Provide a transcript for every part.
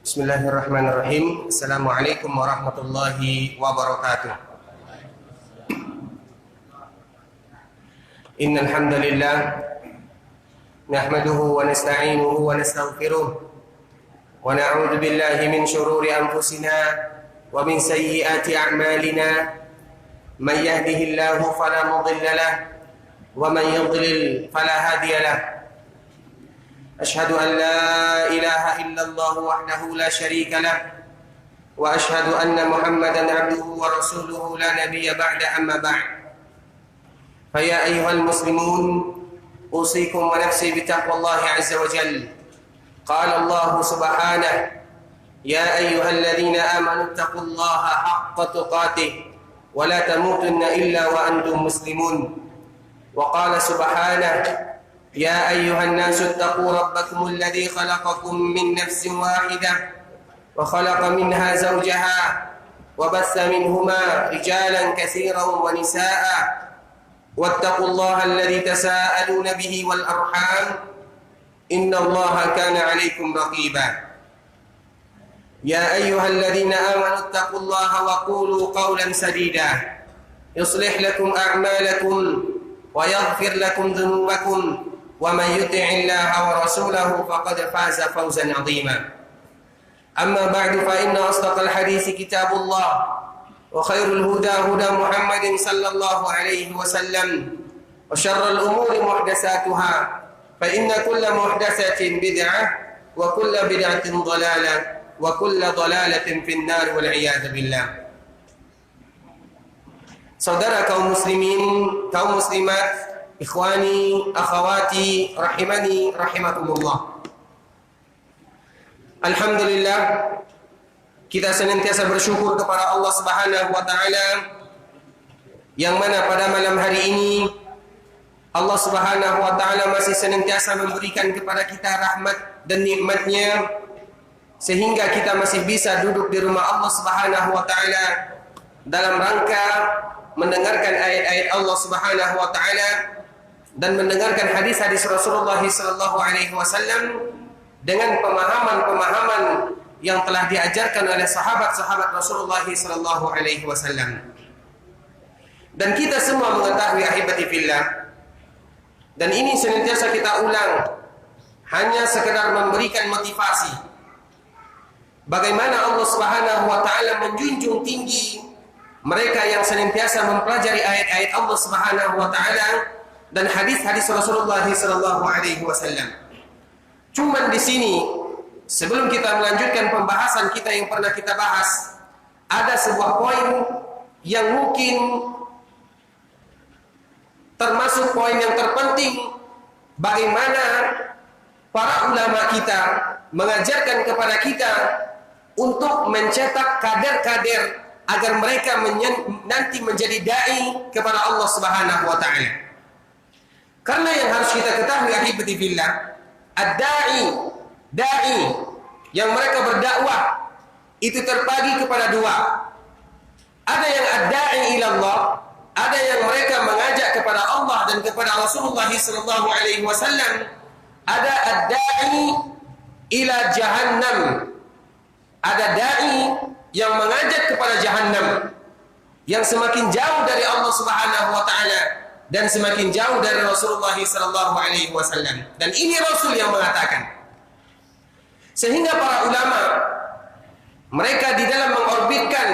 Bismillahirrahmanirrahim. Assalamualaikum warahmatullahi wabarakatuh. Innal hamdalillah nahmaduhu wa nasta'inuhu wa nastaghfiruh wa na'udzu billahi min shururi anfusina wa min sayyiati a'malina. Man yahdihillahu fala mudilla lahu wa man yudlil fala hadiya lahu. أشهد أن لا إله إلا الله وحده لا شريك له وأشهد أن محمدا عبده ورسوله لا نبي بعد أما بعد فيا أيها المسلمون أوصيكم ونفسي بتقوى الله عز وجل. قال الله سبحانه يا أيها الذين آمنوا اتقوا الله حق تقاته ولا تموتن إلا وأنتم مسلمون. وقال سبحانه يا أيها الناس اتقوا ربكم الذي خلقكم من نفس واحدة وخلق منها زوجها وبث منهما رجالا كثيرا ونساء واتقوا الله الذي تساءلون به والأرحام إن الله كان عليكم رقيبا. يا أيها الذين آمنوا اتقوا الله وقولوا قولا سديدا يصلح لكم أعمالكم ويغفر لكم ذنوبكم ومن يطع الله ورسوله فقد فاز فوزا عظيما. أما بعد فإن أصدق الحديث كتاب الله وخير الهدى هدى محمد صلى الله عليه وسلم وشر الأمور محدثاتها فإن كل محدثة بدعة وكل بدعة ضلالة وكل ضلالة في النار والعياذ بالله. Saudara kaum muslimin, kaum muslimat, ikhwani, akhawati, rahimani, rahimakumullah. Alhamdulillah, kita senantiasa bersyukur kepada Allah Subhanahu wa taala yang mana pada malam hari ini Allah Subhanahu wa taala masih senantiasa memberikan kepada kita rahmat dan nikmat-Nya sehingga kita masih bisa duduk di rumah Allah Subhanahu wa taala dalam rangka mendengarkan ayat-ayat Allah Subhanahu wa taala dan mendengarkan hadis-hadis Rasulullah sallallahu alaihi wasallam dengan pemahaman-pemahaman yang telah diajarkan oleh sahabat-sahabat Rasulullah sallallahu alaihi wasallam. Dan kita semua mengetahui ahibati fillah, dan ini senantiasa kita ulang hanya sekedar memberikan motivasi bagaimana Allah Subhanahu wa taala menjunjung tinggi mereka yang senantiasa mempelajari ayat-ayat Allah Subhanahu wa taala dan hadis-hadis Rasulullah sallallahu alaihi wasallam. Cuman di sini sebelum kita melanjutkan pembahasan kita yang pernah kita bahas, ada sebuah poin yang mungkin termasuk poin yang terpenting, bagaimana para ulama kita mengajarkan kepada kita untuk mencetak kader-kader agar mereka nanti menjadi dai kepada Allah Subhanahu wa taala. Karena yang harus kita ketahui ahibati fillah, dai yang mereka berdakwah itu terbagi kepada dua. Ada yang ad-da'i ila Allah, ada yang mereka mengajak kepada Allah dan kepada Rasulullah sallallahu alaihi wasallam. Ada ad-da'i ila jahannam. Ada dai yang mengajak kepada jahannam, yang semakin jauh dari Allah Subhanahu wa taala dan semakin jauh dari Rasulullah sallallahu alaihi wasallam. Dan ini Rasul yang mengatakan. Sehingga para ulama mereka di dalam mengorbitkan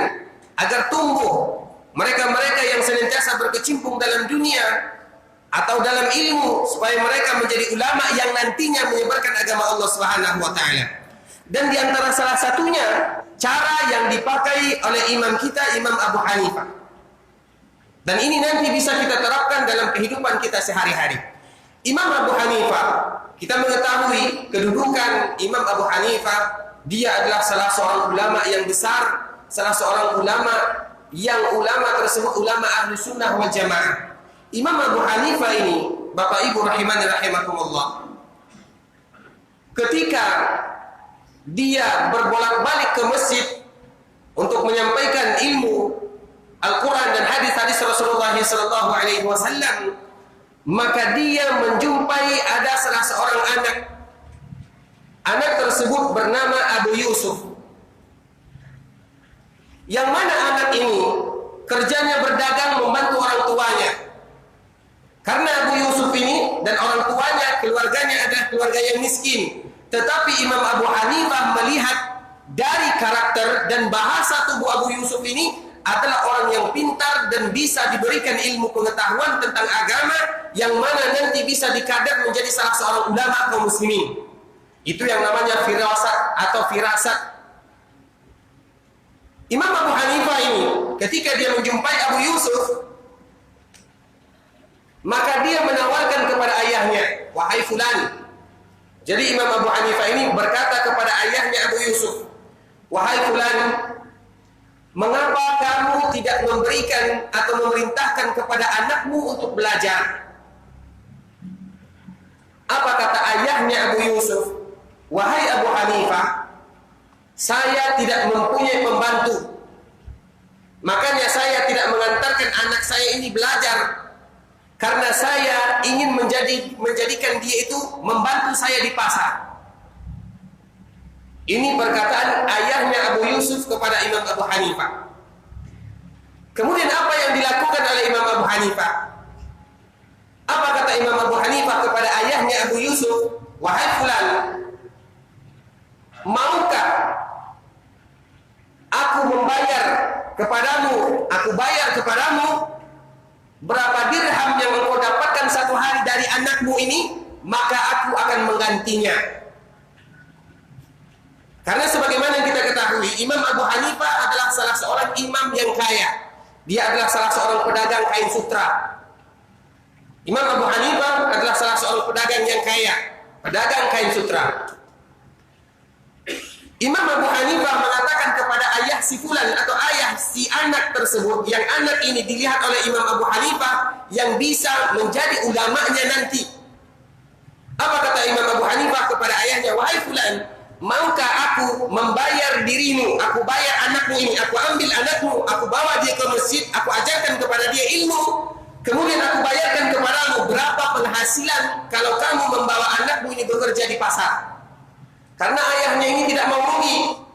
agar tumbuh mereka-mereka yang senantiasa berkecimpung dalam dunia atau dalam ilmu supaya mereka menjadi ulama yang nantinya menyebarkan agama Allah Subhanahu wa taala. Dan di antara salah satunya cara yang dipakai oleh imam kita, Imam Abu Hanifah. Dan ini nanti bisa kita terapkan dalam kehidupan kita sehari-hari. Imam Abu Hanifah, kita mengetahui kedudukan Imam Abu Hanifah, dia adalah salah seorang ulama yang besar, salah seorang ulama yang ulama tersebut ulama ahlu sunnah wal jamaah. Imam Abu Hanifah ini, Bapak Ibu rahimani rahimakumullah, ketika dia berbolak-balik ke masjid untuk menyampaikan ilmu Al-Quran dan hadis-hadis Rasulullah SAW, maka dia menjumpai ada salah seorang anak tersebut bernama Abu Yusuf. Yang mana anak ini kerjanya berdagang membantu orang tuanya. Karena Abu Yusuf ini dan orang tuanya, keluarganya adalah keluarga yang miskin. Tetapi Imam Abu Hanifah melihat dari karakter dan bahasa tubuh Abu Yusuf ini adalah orang yang pintar dan bisa diberikan ilmu pengetahuan tentang agama yang mana nanti bisa dikadar menjadi salah seorang ulama kaum muslimin. Itu yang namanya firasat atau firasat. Imam Abu Hanifah ini ketika dia menjumpai Abu Yusuf, maka dia menawarkan kepada ayahnya, wahai fulan. Jadi Imam Abu Hanifah ini berkata kepada ayahnya Abu Yusuf, wahai fulan, mengapa kamu tidak memberikan atau memerintahkan kepada anakmu untuk belajar? Apa kata ayahnya Abu Yusuf? Wahai Abu Hanifah, saya tidak mempunyai pembantu. Makanya saya tidak mengantarkan anak saya ini belajar. Karena saya ingin menjadikan dia itu membantu saya di pasar. Ini perkataan ayahnya Abu Yusuf kepada Imam Abu Hanifah. Kemudian apa yang dilakukan oleh Imam Abu Hanifah? Apa kata Imam Abu Hanifah kepada ayahnya Abu Yusuf? Wahai fulan, maukah aku membayar kepadamu, aku bayar kepadamu berapa dirham yang engkau dapatkan satu hari dari anakmu ini, maka aku akan menggantinya. Karena sebagaimana kita ketahui, Imam Abu Hanifah adalah salah seorang imam yang kaya. Dia adalah salah seorang pedagang kain sutra. Imam Abu Hanifah adalah salah seorang pedagang yang kaya, pedagang kain sutra. Imam Abu Hanifah mengatakan kepada ayah si fulan atau ayah si anak tersebut, yang anak ini dilihat oleh Imam Abu Hanifah yang bisa menjadi ulamanya nanti. Apa kata Imam Abu Hanifah kepada ayahnya? Wahai fulan, maukah aku membayar dirimu, aku bayar anakmu ini, aku ambil anakmu, aku bawa dia ke masjid, aku ajarkan kepada dia ilmu, kemudian aku bayarkan kepadamu berapa penghasilan kalau kamu membawa anakmu ini bekerja di pasar. Karena ayahnya ini tidak mau rugi.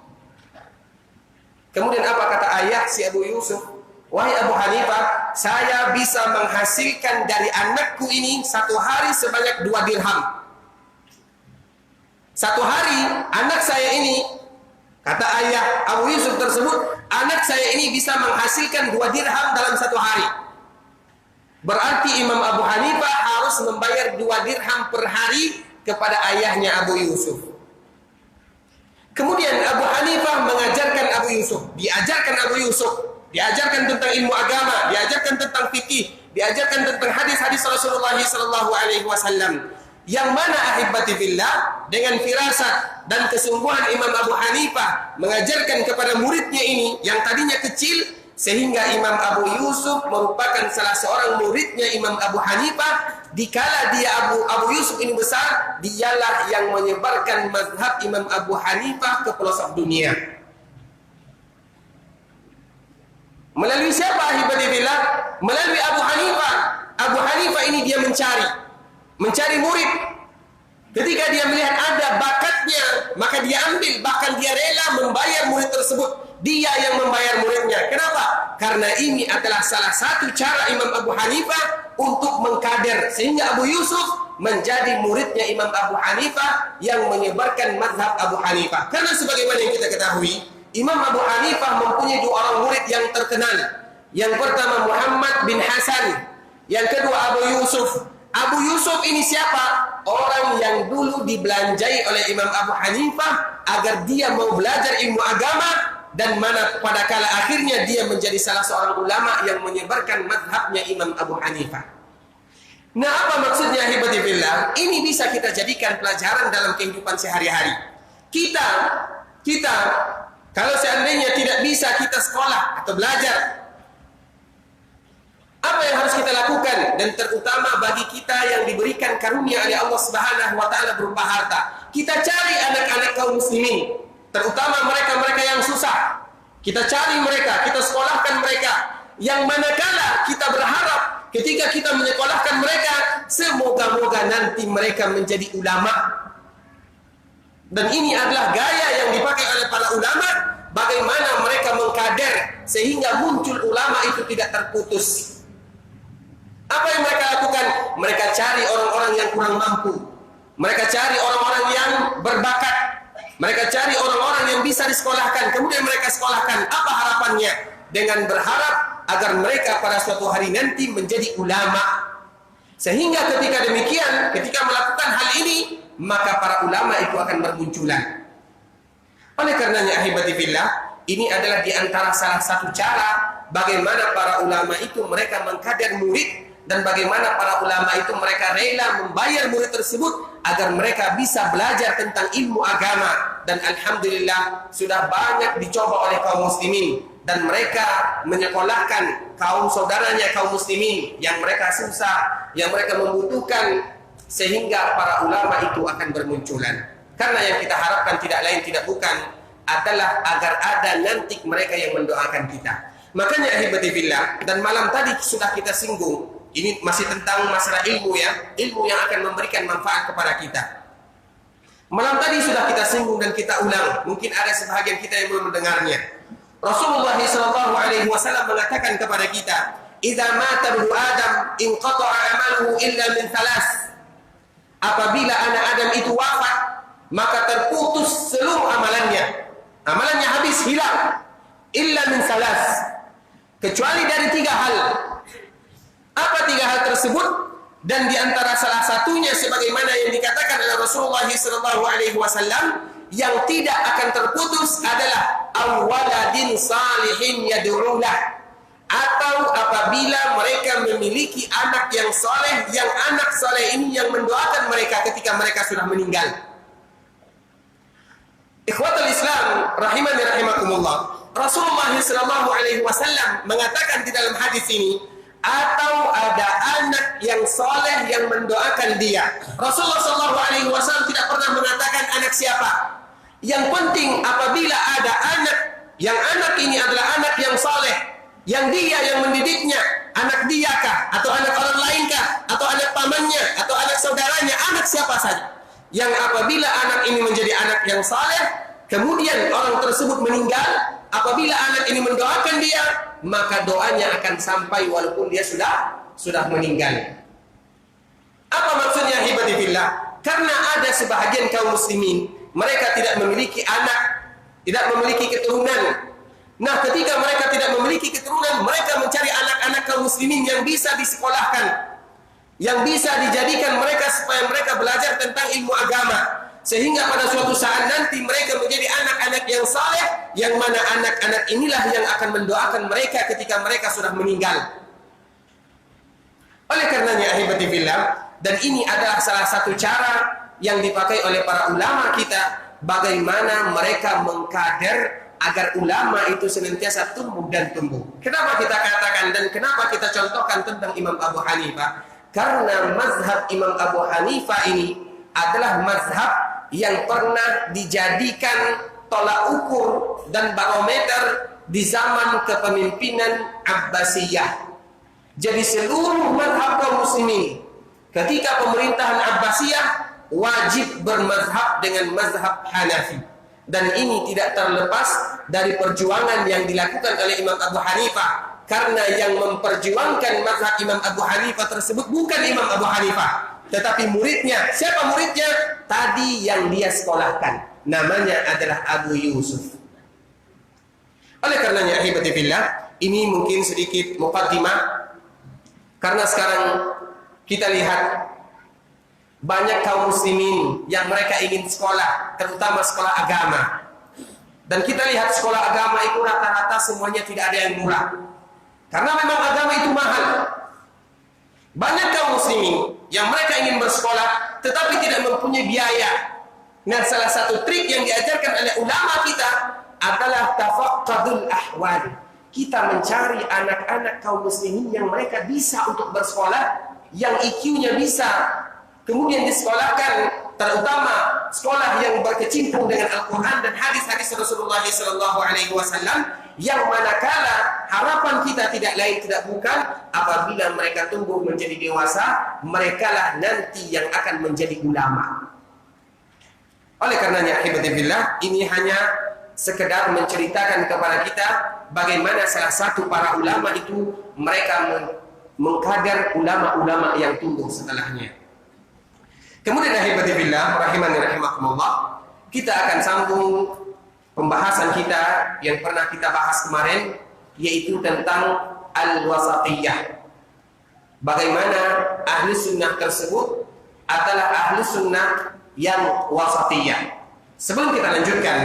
Kemudian apa kata ayah si Abu Yusuf? Wahai Abu Hanifah, saya bisa menghasilkan dari anakku ini satu hari sebanyak 2 dirham. Satu hari anak saya ini, kata ayah Abu Yusuf tersebut, anak saya ini bisa menghasilkan 2 dirham dalam satu hari. Berarti Imam Abu Hanifah harus membayar 2 dirham per hari kepada ayahnya Abu Yusuf. Kemudian Abu Hanifah mengajarkan Abu Yusuf, diajarkan tentang ilmu agama, diajarkan tentang fikih, diajarkan tentang hadis-hadis Rasulullah SAW. Yang mana ahibati fillah, dengan firasat dan kesungguhan Imam Abu Hanifah mengajarkan kepada muridnya ini yang tadinya kecil, sehingga Imam Abu Yusuf merupakan salah seorang muridnya Imam Abu Hanifah. Dikala dia Abu Yusuf ini besar, dialah yang menyebarkan mazhab Imam Abu Hanifah ke pelosok dunia. Melalui siapa ahibati billah? Melalui Abu Hanifah. Abu Hanifah ini dia mencari murid. Ketika dia melihat ada bakatnya, maka dia ambil, bahkan dia rela membayar murid tersebut. Dia yang membayar muridnya. Kenapa? Karena ini adalah salah satu cara Imam Abu Hanifah untuk mengkader, sehingga Abu Yusuf menjadi muridnya Imam Abu Hanifah yang menyebarkan mazhab Abu Hanifah. Karena sebagaimana yang kita ketahui, Imam Abu Hanifah mempunyai 2 orang murid yang terkenal. Yang pertama Muhammad bin Hasan, yang kedua Abu Yusuf. Abu Yusuf ini siapa? Orang yang dulu dibelanjai oleh Imam Abu Hanifah agar dia mau belajar ilmu agama, dan mana pada kala akhirnya dia menjadi salah seorang ulama yang menyebarkan mazhabnya Imam Abu Hanifah. Nah, apa maksudnya ahibati fillah? Ini bisa kita jadikan pelajaran dalam kehidupan sehari-hari. Kita kalau seandainya tidak bisa kita sekolah atau belajar, apa yang harus kita lakukan? Dan terutama bagi kita yang diberikan karunia oleh Allah Subhanahu wa taala berupa harta, kita cari anak-anak kaum muslimin, terutama mereka-mereka yang susah. Kita cari mereka, kita sekolahkan mereka. Yang manakala kita berharap ketika kita menyekolahkan mereka, semoga-moga nanti mereka menjadi ulama. Dan ini adalah gaya yang dipakai oleh para ulama, bagaimana mereka mengkader sehingga muncul ulama itu tidak terputus. Apa yang mereka lakukan? Mereka cari orang-orang yang kurang mampu. Mereka cari orang-orang yang berbakat. Mereka cari orang-orang yang bisa disekolahkan. Kemudian mereka sekolahkan. Apa harapannya? Dengan berharap agar mereka pada suatu hari nanti menjadi ulama. Sehingga ketika demikian, ketika melakukan hal ini, maka para ulama itu akan bermunculan. Oleh karenanya, ahibati fillah, ini adalah di antara salah satu cara bagaimana para ulama itu mereka mengkader murid, dan bagaimana para ulama itu mereka rela membayar murid tersebut agar mereka bisa belajar tentang ilmu agama. Dan alhamdulillah sudah banyak dicoba oleh kaum muslimin, dan mereka menyekolahkan kaum saudaranya kaum muslimin yang mereka susah, yang mereka membutuhkan, sehingga para ulama itu akan bermunculan. Karena yang kita harapkan tidak lain tidak bukan adalah agar ada nanti mereka yang mendoakan kita. Makanya ahibati fillah, dan malam tadi sudah kita singgung, ini masih tentang masalah ilmu ya, ilmu yang akan memberikan manfaat kepada kita. Malam tadi sudah kita singgung dan kita ulang, mungkin ada sebahagian kita yang belum mendengarnya. Rasulullah SAW mengatakan kepada kita, "Idza mata ibnu Adam inqata'a 'amaluhu illa min thalas." Apabila anak Adam itu wafat, maka terputus seluruh amalannya. Amalannya habis, hilang. Illa min thalas. Kecuali dari 3 hal. Apa 3 hal tersebut? Dan di antara salah satunya sebagaimana yang dikatakan oleh Rasulullah SAW, yang tidak akan terputus adalah awaladin salihin yad'ulah, atau apabila mereka memiliki anak yang soleh, yang anak soleh ini yang mendoakan mereka ketika mereka sudah meninggal. Ikhwatul Islam rahimani rahimakumullah, Rasulullah SAW mengatakan di dalam hadis ini, atau ada anak yang soleh yang mendoakan dia. Rasulullah SAW tidak pernah mengatakan anak siapa. Yang penting apabila ada anak, yang anak ini adalah anak yang soleh, yang dia yang mendidiknya, anak dia kah, atau anak orang lain kah, atau anak pamannya, atau anak saudaranya, anak siapa saja, yang apabila anak ini menjadi anak yang soleh, kemudian orang tersebut meninggal, apabila anak ini mendoakan dia, maka doanya akan sampai walaupun dia sudah meninggal. Apa maksudnya ahibati fillah? Karena ada sebahagian kaum muslimin, mereka tidak memiliki anak, tidak memiliki keturunan. Nah, ketika mereka tidak memiliki keturunan, mereka mencari anak-anak kaum muslimin yang bisa disekolahkan, yang bisa dijadikan mereka supaya mereka belajar tentang ilmu agama, sehingga pada suatu saat nanti mereka menjadi anak-anak yang saleh, yang mana anak-anak inilah yang akan mendoakan mereka ketika mereka sudah meninggal. Oleh karenanya ahibati fillah, dan ini adalah salah satu cara yang dipakai oleh para ulama kita, bagaimana mereka mengkader agar ulama itu senantiasa tumbuh dan tumbuh. Kenapa kita katakan dan kenapa kita contohkan tentang Imam Abu Hanifah? Karena mazhab Imam Abu Hanifah ini adalah mazhab yang pernah dijadikan tolak ukur dan barometer di zaman kepemimpinan Abbasiyah. Jadi seluruh mazhab kaum muslimin ketika pemerintahan Abbasiyah wajib bermazhab dengan mazhab Hanafi. Dan ini tidak terlepas dari perjuangan yang dilakukan oleh Imam Abu Hanifah. Karena yang memperjuangkan mazhab Imam Abu Hanifah tersebut bukan Imam Abu Hanifah, tetapi muridnya. Siapa muridnya? Tadi yang dia sekolahkan, namanya adalah Abu Yusuf. Oleh karenanya ahibati fillah, ini mungkin sedikit muqaddimah, karena sekarang kita lihat banyak kaum muslimin yang mereka ingin sekolah, terutama sekolah agama. Dan kita lihat sekolah agama itu rata-rata semuanya tidak ada yang murah, karena memang agama itu mahal. Banyak kaum muslimin yang mereka ingin bersekolah tetapi tidak mempunyai biaya. Nah, salah satu trik yang diajarkan oleh ulama kita adalah tafaqqadul ahwal. Kita mencari anak-anak kaum muslimin yang mereka bisa untuk bersekolah, yang IQ-nya bisa, kemudian disekolahkan, terutama sekolah yang berkecimpung dengan Al-Quran dan hadis-hadis Rasulullah SAW, yang manakala harapan kita tidak lain tidak bukan apabila mereka tumbuh menjadi dewasa, merekalah nanti yang akan menjadi ulama. Oleh karenanya ahibati fillah, ini hanya sekedar menceritakan kepada kita bagaimana salah satu para ulama itu mereka mengkader ulama-ulama yang tumbuh setelahnya. Kemudian ahibati fillah rahimani rahimakumullah, kita akan sambung pembahasan kita yang pernah kita bahas kemarin, yaitu tentang al-wasatiyah. Bagaimana ahli sunnah tersebut adalah ahli sunnah yang wasatiyah. Sebelum kita lanjutkan,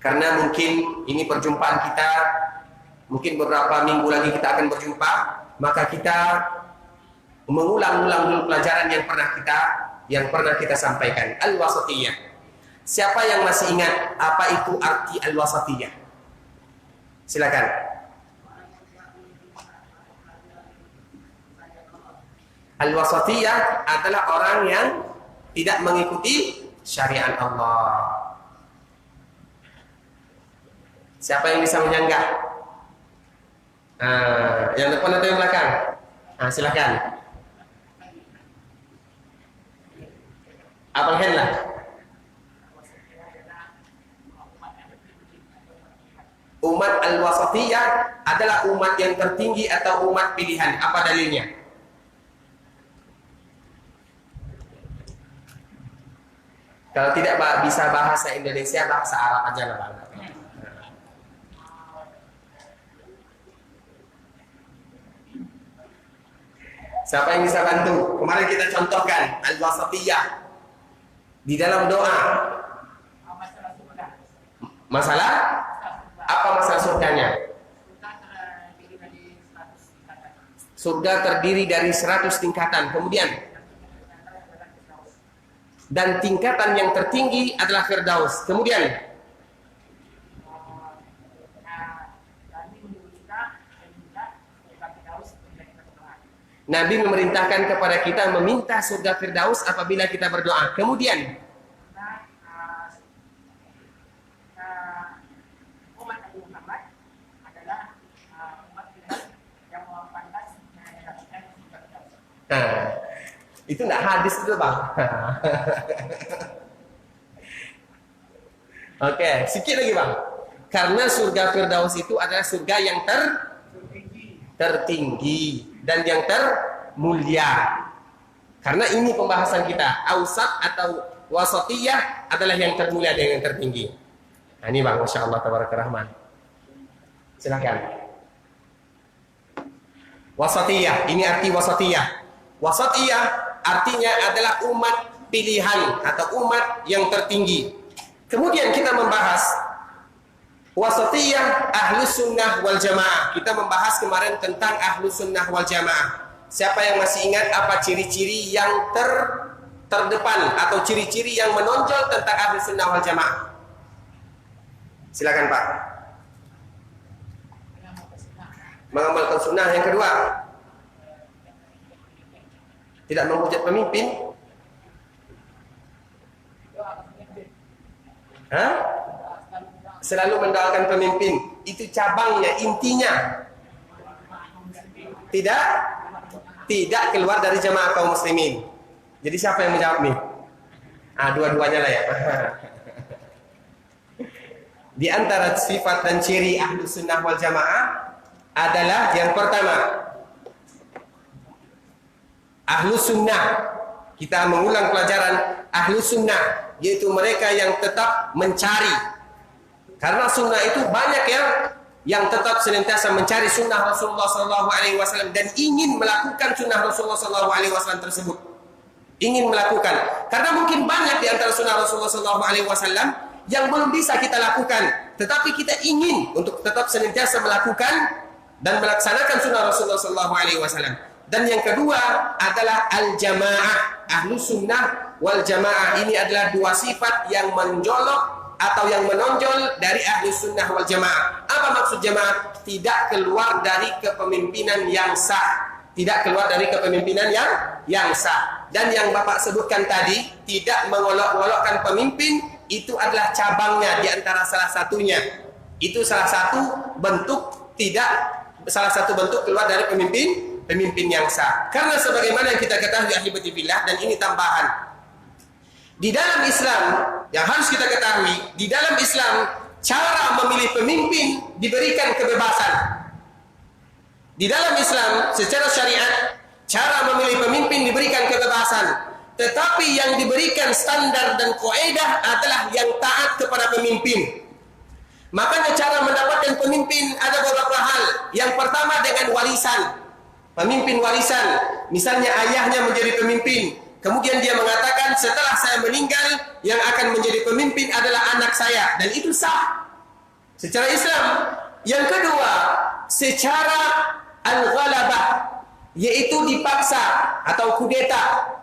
karena mungkin ini perjumpaan kita, mungkin beberapa minggu lagi kita akan berjumpa, maka kita mengulang-ulang dulu pelajaran yang pernah kita sampaikan, al-wasatiyah. Siapa yang masih ingat apa itu arti al-wasatiyah? Silakan. Al-wasatiyah adalah orang yang tidak mengikuti syariat Allah. Siapa yang bisa menyanggah? Yang depan atau yang belakang? Silakan. Apalkanlah. Umat al-wasatiyah adalah umat yang tertinggi atau umat pilihan. Apa dalilnya? Kalau tidak bisa bahasa Indonesia, bahasa Arab aja lah Bang. Siapa yang bisa bantu? Kemarin kita contohkan al-wasatiyah di dalam doa. Masalah? Apa masalah surganya? Surga terdiri dari 100 tingkatan. Kemudian, dan tingkatan yang tertinggi adalah Firdaus. Kemudian, Nabi memerintahkan kepada kita meminta surga Firdaus apabila kita berdoa. Kemudian, umat Nabi Muhammad adalah umat yang pantas mendapatkan surga Firdaus. Itu enggak hadis itu Bang. Oke, sikit lagi Bang. Karena surga Firdaus itu adalah surga yang tertinggi dan yang termulia. Karena ini pembahasan kita, ausat atau wasatiyah adalah yang termulia dan yang tertinggi. Nah, ini Bang, Masya Allah tabaraka rahman. Silakan. Wasatiyah, ini arti wasatiyah. Wasatiyah artinya adalah umat pilihan atau umat yang tertinggi. Kemudian kita membahas wasatiyah ahlus sunnah wal jamaah. Kita membahas kemarin tentang ahlus sunnah wal jamaah. Siapa yang masih ingat apa ciri-ciri yang terdepan atau ciri-ciri yang menonjol tentang ahlus sunnah wal jamaah? Silakan Pak. Mengamalkan sunnah. Yang kedua, tidak menghujat pemimpin. Selalu mendoakan pemimpin. Itu cabangnya, intinya. Tidak keluar dari jamaah kaum muslimin. Jadi siapa yang menjawab nih? Dua-duanya lah ya. Di antara sifat dan ciri ahlus sunnah wal jamaah adalah yang pertama, ahlus sunnah. Kita mengulang pelajaran ahlus sunnah, yaitu mereka yang tetap mencari. Karena sunnah itu banyak yang tetap senantiasa mencari sunnah Rasulullah SAW dan ingin melakukan sunnah Rasulullah SAW tersebut. Ingin melakukan. Karena mungkin banyak di antara sunnah Rasulullah SAW yang belum bisa kita lakukan, tetapi kita ingin untuk tetap senantiasa melakukan dan melaksanakan sunnah Rasulullah SAW. Dan yang kedua adalah al-jamaah, ahlus sunnah wal jamaah. Ini adalah dua sifat yang menjolok atau yang menonjol dari ahlus sunnah wal jamaah. Apa maksud jamaah? Tidak keluar dari kepemimpinan yang sah. Tidak keluar dari kepemimpinan yang sah. Dan yang Bapak sebutkan tadi, tidak mengolok-olokkan pemimpin, itu adalah cabangnya di antara salah satunya. Itu salah satu bentuk keluar dari pemimpin yang sah. Karena sebagaimana yang kita ketahui ahibati billah, dan ini tambahan, Di dalam Islam, yang harus kita ketahui, di dalam Islam, cara memilih pemimpin diberikan kebebasan. Di dalam Islam, secara syariat, cara memilih pemimpin diberikan kebebasan. Tetapi yang diberikan standar dan kaidah adalah yang taat kepada pemimpin. Makanya cara mendapatkan pemimpin ada beberapa hal. Yang pertama dengan warisan. Pemimpin warisan. Misalnya ayahnya menjadi pemimpin. Kemudian dia mengatakan setelah saya meninggal yang akan menjadi pemimpin adalah anak saya. Dan itu sah secara Islam. Yang kedua, secara al-ghalabah, yaitu dipaksa atau kudeta.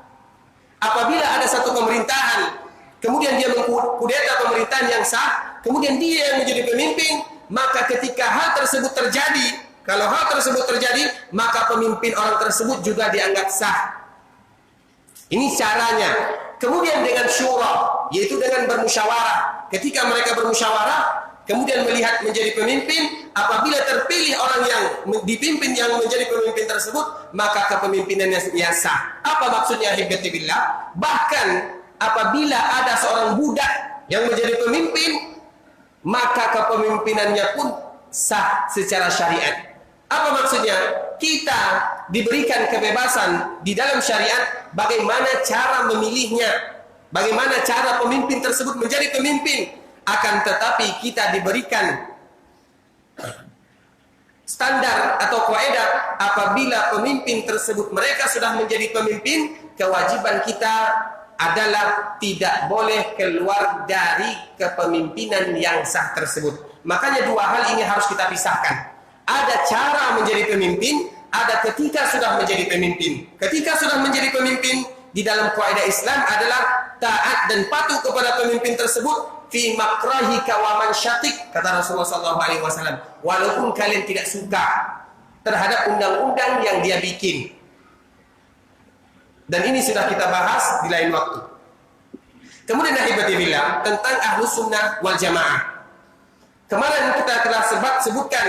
Apabila ada satu pemerintahan, kemudian dia mengkudeta pemerintahan yang sah, kemudian dia yang menjadi pemimpin, maka ketika hal tersebut terjadi, kalau hal tersebut terjadi, maka pemimpin orang tersebut juga dianggap sah. Ini caranya. Kemudian dengan syura, yaitu dengan bermusyawarah. Ketika mereka bermusyawarah, kemudian melihat menjadi pemimpin, apabila terpilih orang yang dipimpin yang menjadi pemimpin tersebut, maka kepemimpinannya sah. Apa maksudnya hibati billah? Bahkan apabila ada seorang budak yang menjadi pemimpin, maka kepemimpinannya pun sah secara syariat. Apa maksudnya? Kita diberikan kebebasan di dalam syariat bagaimana cara memilihnya, bagaimana cara pemimpin tersebut menjadi pemimpin. Akan tetapi kita diberikan standar atau kaidah apabila pemimpin tersebut mereka sudah menjadi pemimpin, kewajiban kita adalah tidak boleh keluar dari kepemimpinan yang sah tersebut. Makanya dua hal ini harus kita pisahkan. Ada cara menjadi pemimpin, ada ketika sudah menjadi pemimpin. Ketika sudah menjadi pemimpin, di dalam kaidah Islam adalah taat dan patuh kepada pemimpin tersebut fi makrahika wa mansyatik, kata Rasulullah SAW. Walaupun kalian tidak suka terhadap undang-undang yang dia bikin. Dan ini sudah kita bahas di lain waktu. Kemudian ahibati billah tentang ahlus sunnah wal jamaah. Kemarin kita telah sebutkan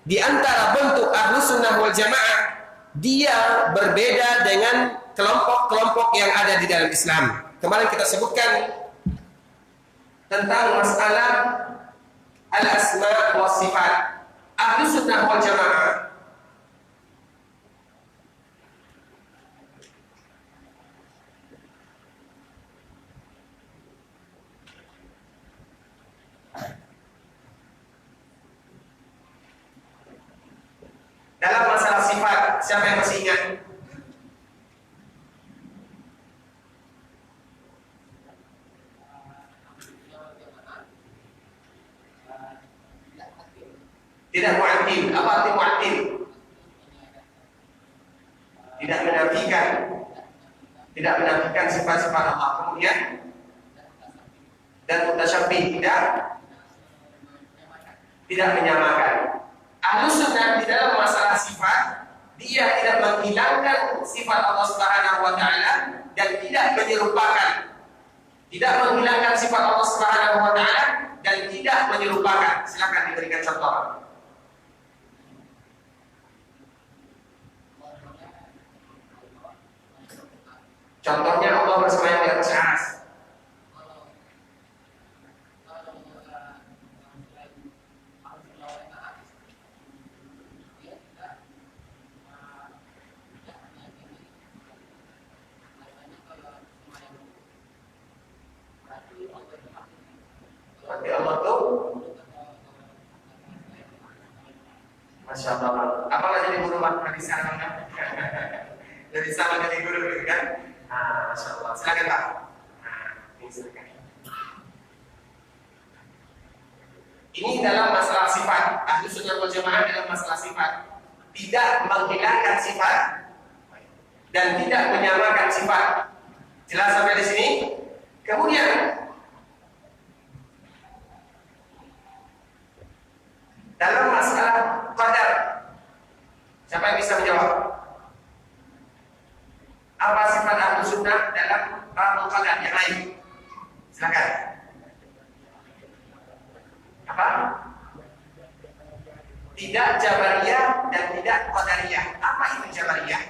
di antara bentuk ahlus sunnah wal jamaah, dia berbeda dengan kelompok-kelompok yang ada di dalam Islam. Kemarin kita sebutkan tentang masalah al-asma wa sifat. Ahlus sunnah wal jamaah dalam masalah sifat, siapa yang masih ingat? Tidak mu'attil. Apa arti mu'attil? Tidak menafikan. Tidak menafikan sifat-sifat Allah. Kemudian dan mutasyabih, tidak menyamakan. Ahlus sunnah di dalam masalah sifat, dia tidak menghilangkan sifat Allah Subhanahu wa taala dan tidak menyerupakan. Tidak menghilangkan sifat Allah Subhanahu wa taala dan tidak menyerupakan. Silakan diberikan contoh. Contohnya Allah bersemayam di atas aras. Berarti Allah tuh, Masya Allah. Apalah jadi guru hadis sekarang kan? Jadi sama jadi guru kan? Masya Allah. Silakan Pak. Ini silakan. Ini dalam masalah sifat. Ahlus sunnah wal jamaah dalam masalah sifat tidak menghilangkan sifat dan tidak menyamakan sifat. Jelas sampai di sini? Kemudian dalam masalah qadar, siapa yang bisa menjawab? Apa sifat ahlus sunnah dalam qadar yang lain? Silakan. Apa? Tidak Jabariyah dan tidak Qadariyah. Apa itu Jabariyah?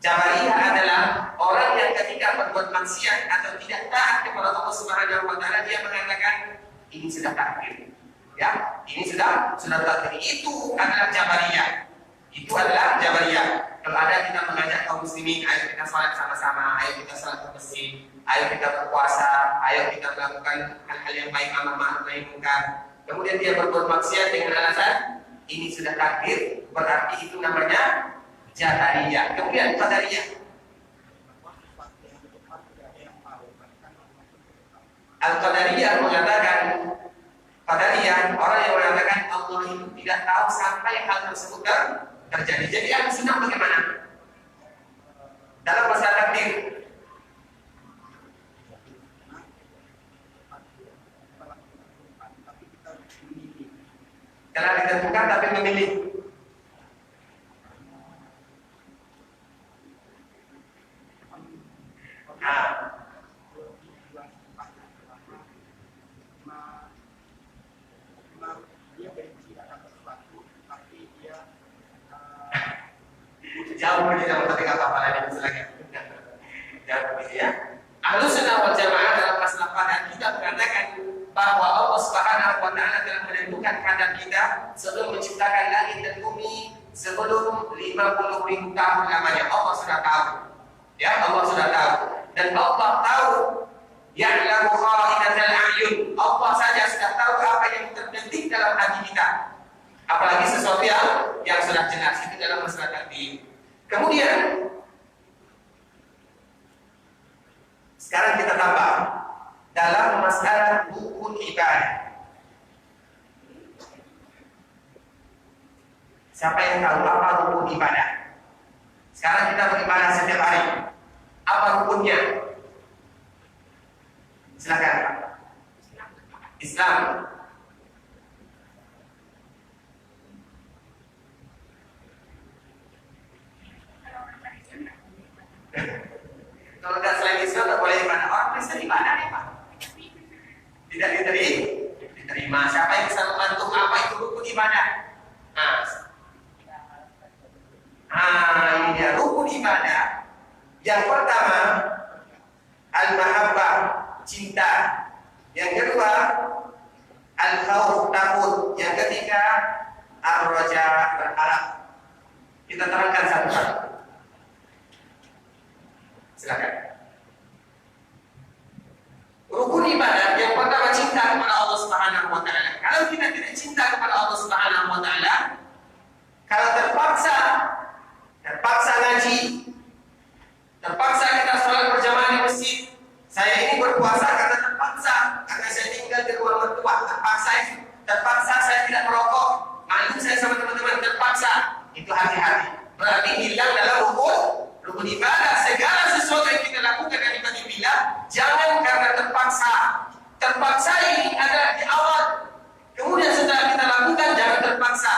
Jabariyah adalah orang yang ketika berbuat maksiat atau tidak taat kepada Allah Subhanahu wa taala, dia mengatakan ini sudah takdir. Ya, ini sudah takdir. Itu adalah Jabariyah. Itu adalah Jabariyah. Kalau ada kita mengajak kaum muslimin, ayo kita sholat sama-sama, ayo kita sholat ke masjid, ayo kita berpuasa, ayo kita melakukan hal-hal yang baik, amar ma'ruf nahi munkar. Kemudian dia berbuat maksiat dengan alasan ini sudah takdir, berarti itu namanya Jabariyah. Kemudian Qadariyah. Al-Qadariyah mengatakan, Qadariyah orang yang mengatakan Allah itu tidak tahu sampai hal tersebut terjadi. Jadi Ahlu Sunnah bagaimana? Dalam masalah takdir. Telah ditentukan tapi memilih. Jauh dari dalam ketika apa-apa lagi misalnya. Jauh begitu ya. Ahlu Sunnah wal Jamaah dalam masalah qadar kita mengatakan bahwa Allah Subhanahu wa taala telah menentukan qadar kita sebelum menciptakan langit dan bumi, sebelum 50.000 tahun lamanya. Allah sudah tahu. Ya, Allah sudah tahu. Dan Allah tahu ya'lamu kha'inatal a'yun. Allah saja sudah tahu apa yang terbetik dalam hati kita. Apalagi sesuatu yang sudah jelas itu dalam masalah takdir. Kemudian sekarang kita tambah dalam masalah rukun ibadah. Siapa yang tahu apa rukun ibadah? Sekarang kita beribadah setiap hari. Apa rukunnya? Silakan Pak. Islam. Kalau tidak selain Islam tidak boleh ibadah. Orang Kristen ibadah nih Pak. Tidak diterima. Siapa yang bisa membantu apa itu rukun ibadah? Ini dia rukun ibadah. Yang pertama al-mahabbah, cinta. Yang kedua al-khawf, takut. Yang ketiga ar-raja, berharap. Kita terangkan satu-satu. Silakan. Rukun ibadah yang pertama cinta kepada Allah Subhanahu wa taala. Kalau kita tidak cinta kepada Allah Subhanahu wa taala, kalau terpaksa ngaji, terpaksa kita sholat berjamaah di masjid. Saya ini berpuasa karena terpaksa, karena saya tinggal di rumah mertua, terpaksa saya tidak merokok, malu saya sama teman-teman, terpaksa. Itu hati-hati. Berarti hilang dalam rukun ibadah. Segala sesuatu yang kita lakukan dari ibadah jangan karena terpaksa. Terpaksa ini adalah di awal. Kemudian setelah kita lakukan jangan terpaksa.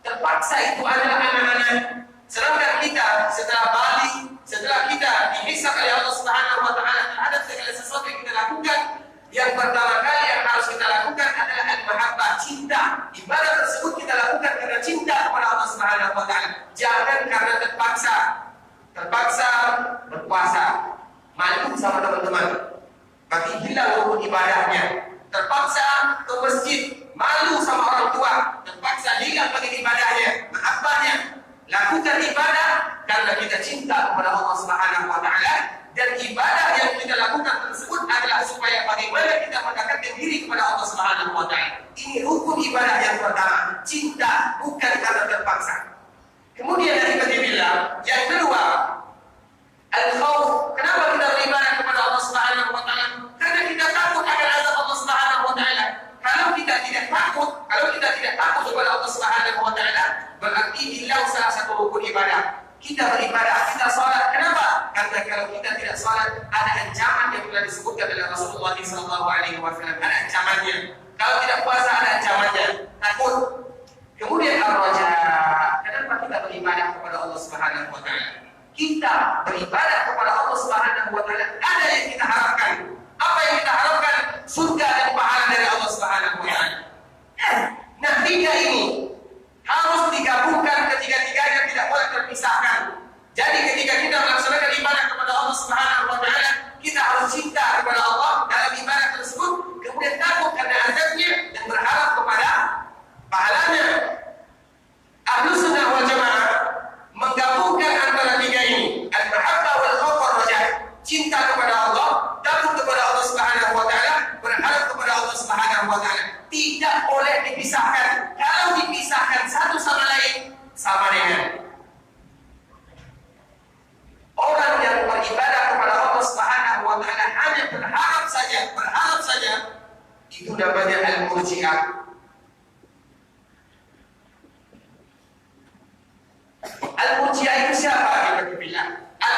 Terpaksa itu adalah anak-anak. Sedangkan kita setelah balik, setelah kita dihisab oleh Allah Subhanahu wa taala terhadap segala sesuatu yang kita lakukan, yang pertama kali yang harus kita lakukan adalah al-mahabbah, cinta. Ibadah tersebut kita lakukan karena cinta kepada Allah Subhanahu wa taala. Jangan karena terpaksa. Terpaksa berpuasa, malu sama teman-teman, berarti hilang rukun ibadahnya. Terpaksa ke masjid, malu sama orang tua, terpaksa hilang bagi ibadahnya, mahabbahnya. Lakukan ibadah karena kita cinta kepada Allah Subhanahu wa taala, dan ibadah yang kita lakukan tersebut adalah supaya bagaimana kita mendekatkan diri kepada Allah Subhanahu wa taala. Ini rukun ibadah yang pertama, cinta, bukan karena terpaksa. Kemudian dari ketiga, yang kedua, al-khawf. Kenapa kita beribadah kepada Allah Subhanahu wa taala? Karena kita takut akan azab Allah Subhanahu wa taala. Kalau kita tidak takut kepada Allah Subhanahu wa taala, berarti hilang salah satu rukun ibadah. Kita beribadah, kita sholat. Kenapa? Karena kalau kita tidak sholat, ada ancaman yang telah disebutkan oleh Rasulullah SAW. Ada ancamannya. Kalau tidak puasa, ada ancamannya. Takut. Kemudian ar-raja. Kenapa kita beribadah kepada Allah Subhanahu wa taala? Kita beribadah kepada Allah Subhanahu wa taala, ada yang kita harapkan. Apa yang kita harapkan? Surga dan pahala dari Allah Subhanahu wa taala. Nah, tiga ini harus digabungkan, ketiga-tiganya tidak boleh terpisahkan. Jadi ketika kita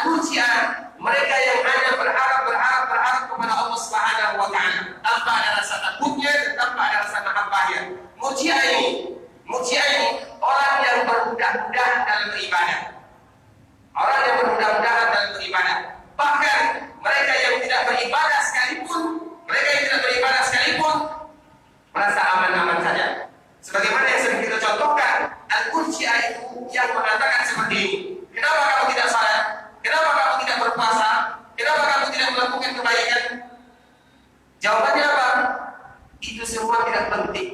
Al-Murji'ah, mereka yang hanya berharap kepada Allah Subhanahu wa taala tanpa ada rasa takutnya dan tanpa ada rasa mahabbahnya. Murji'ah ini orang yang bermudah-mudahan dalam beribadah. Orang yang bermudah-mudahan dalam beribadah. Bahkan mereka yang tidak beribadah sekalipun merasa aman-aman saja. Sebagaimana yang sering kita contohkan, Al-Murji'ah itu yang mengatakan seperti ini. Kenapa kamu tidak salat? Kenapa kamu tidak berpuasa? Kenapa kamu tidak melakukan kebaikan? Jawabannya apa? Itu semua tidak penting.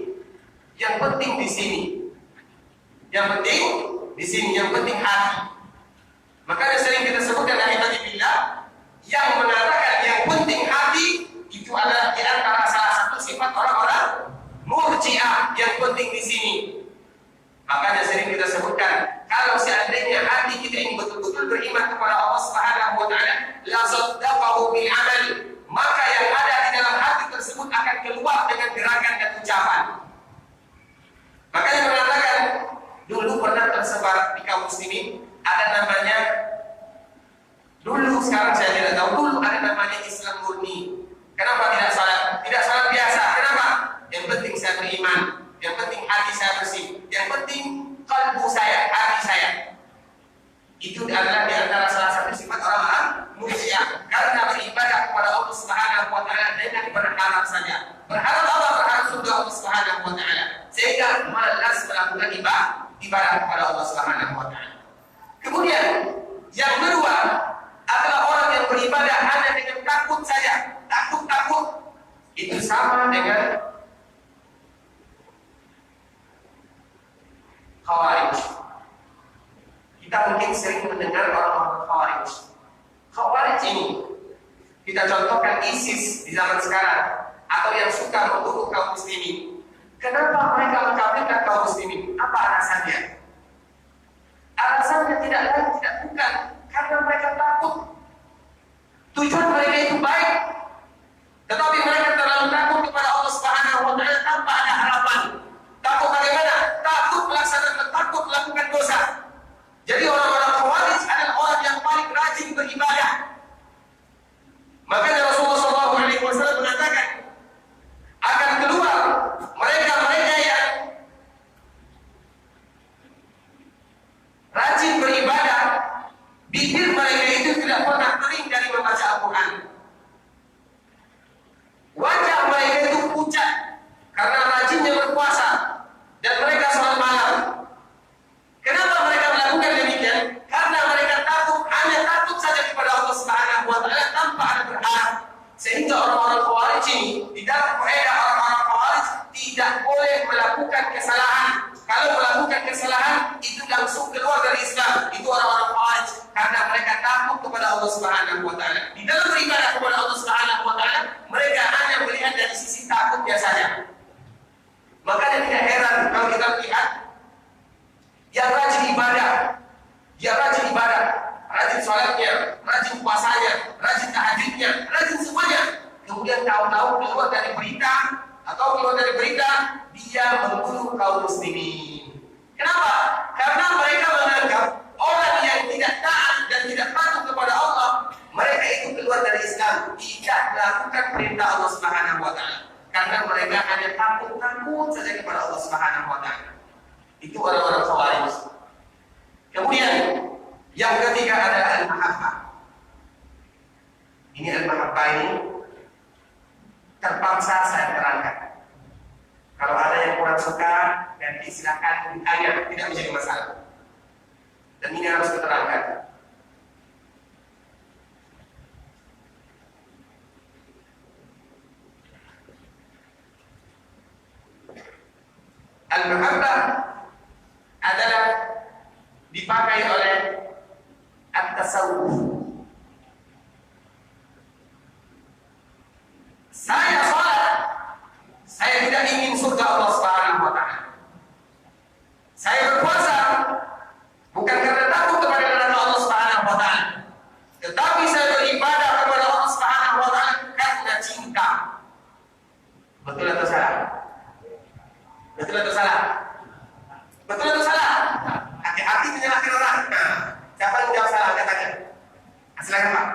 Yang penting di sini. Yang penting hati. Makanya sering kita sebutkan dari billah yang mengatakan yang penting hati itu adalah di antara salah satu sifat orang-orang Murji'ah yang penting di sini. Makanya sering kita sebutkan kalau seandainya hati kita ini betul-betul beriman kepada Allah Subhanahu wa taala, la saddaqahu bil amal, maka yang ada di dalam hati tersebut akan keluar dengan gerakan dan ucapan. Makanya mengatakan dulu pernah tersebar di kaum muslimin ada namanya, dulu sekarang saya tidak tahu, dulu ada namanya Islam murni. Kenapa tidak salat? Tidak salat biasa. Kenapa? Yang penting saya beriman, yang penting hati saya bersih, yang penting kalbu saya, hati saya. Itu adalah di antara salah satu sifat orang-orang Murji'ah, karena beribadah kepada Allah Subhanahu wa taala dengan berharap saja. Berharap apa? Berharap surga Allah Subhanahu wa taala. Sehingga malas melakukan ibadah kepada Allah Subhanahu wa taala. Kemudian yang kedua adalah orang yang beribadah hanya dengan takut saja. Takut. Itu sama dengan Khawarij. Kita mungkin sering mendengar orang-orang Khawarij. Khawarij ini kita contohkan ISIS di zaman sekarang, atau yang suka membunuh kaum muslimin. Kenapa mereka mengkafirkan kaum muslimin? Apa alasannya? Alasannya tidak lain tidak bukan karena mereka takut. Tujuan mereka itu baik, tetapi mereka terlalu takut kepada Allah Subhanahu wa taala tanpa ada harapan. Takut bagaimana? Takut melakukan dosa. Jadi orang-orang Khawarij adalah orang yang paling rajin beribadah. Makanya Rasulullah SAW mengatakan akan keluar mereka-mereka yang rajin beribadah, bibir mereka itu tidak pernah kering dari membaca Al-Quran. Wajah mereka itu pucat karena rajinnya berpuasa dan mereka sholat malam. Kenapa mereka melakukan demikian? Karena mereka hanya takut saja kepada Allah Subhanahu wa taala tanpa ada berharap. Sehingga orang-orang Khawarij ini di dalam kaidah orang-orang Khawarij tidak boleh melakukan kesalahan. Kalau melakukan kesalahan itu langsung keluar dari Islam. Itu orang-orang Khawarij karena mereka takut kepada Allah Subhanahu wa taala. Di dalam beribadah kepada Allah Subhanahu wa taala, mereka hanya melihat dari sisi takutnya saja. Makanya tidak heran kalau kita lihat yang rajin ibadah, rajin sholatnya, rajin puasanya, rajin tahajudnya, rajin semuanya. Kemudian tahu-tahu keluar dari berita dia membunuh kaum muslimin. Kenapa? Karena mereka menganggap orang yang tidak taat dan tidak patuh kepada Allah, mereka itu keluar dari Islam, tidak melakukan perintah Allah Subhanahu wa taala. Karena mereka hanya takut saja kepada Allah Subhanahu wa taala. Itu orang-orang Khawarij. Kemudian yang ketiga adalah al-mahabbah. Ini al-mahabbah ini terpaksa saya terangkan. Kalau ada yang kurang suka, nanti silakan ditanya, tidak menjadi masalah. Dan ini harus diterangkan. Al-mahabbah adalah dipakai oleh at-tasawuf. Saya salat, saya tidak ingin surga Allah Subhanahu wa taala. Saya berpuasa bukan karena takut kepada neraka Allah Subhanahu wa taala, tetapi saya beribadah kepada Allah Subhanahu wa taala karena cinta. Betul atau salah? Betul atau salah? Betul atau salah? Hati-hati menyalahkan orang. Siapa yang jawab salah? Katakan. Silakan Pak.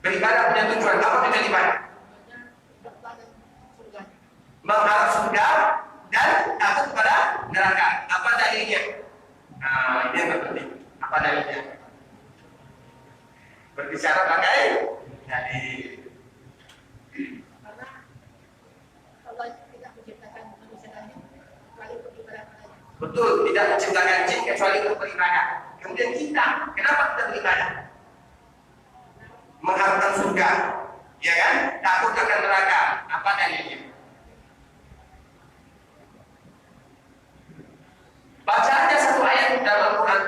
Beribadah punya tujuan. Apa tujuan ibadah? Mengharap surga dan takut kepada neraka. Apa dalilnya? Nah, ini yang penting. Apa dalilnya? Berbicara pakai dalil. Karena Allah tidak menciptakan manusia lain kecuali untuk beribadah padanya. Betul, tidak menciptakan jin kecuali untuk beribadah. Kemudian kita, kenapa kita beribadah? Mengharapkan surga, ya kan? Takut akan neraka. Apa dalilnya? Baca aja satu ayat dalam Al-Quran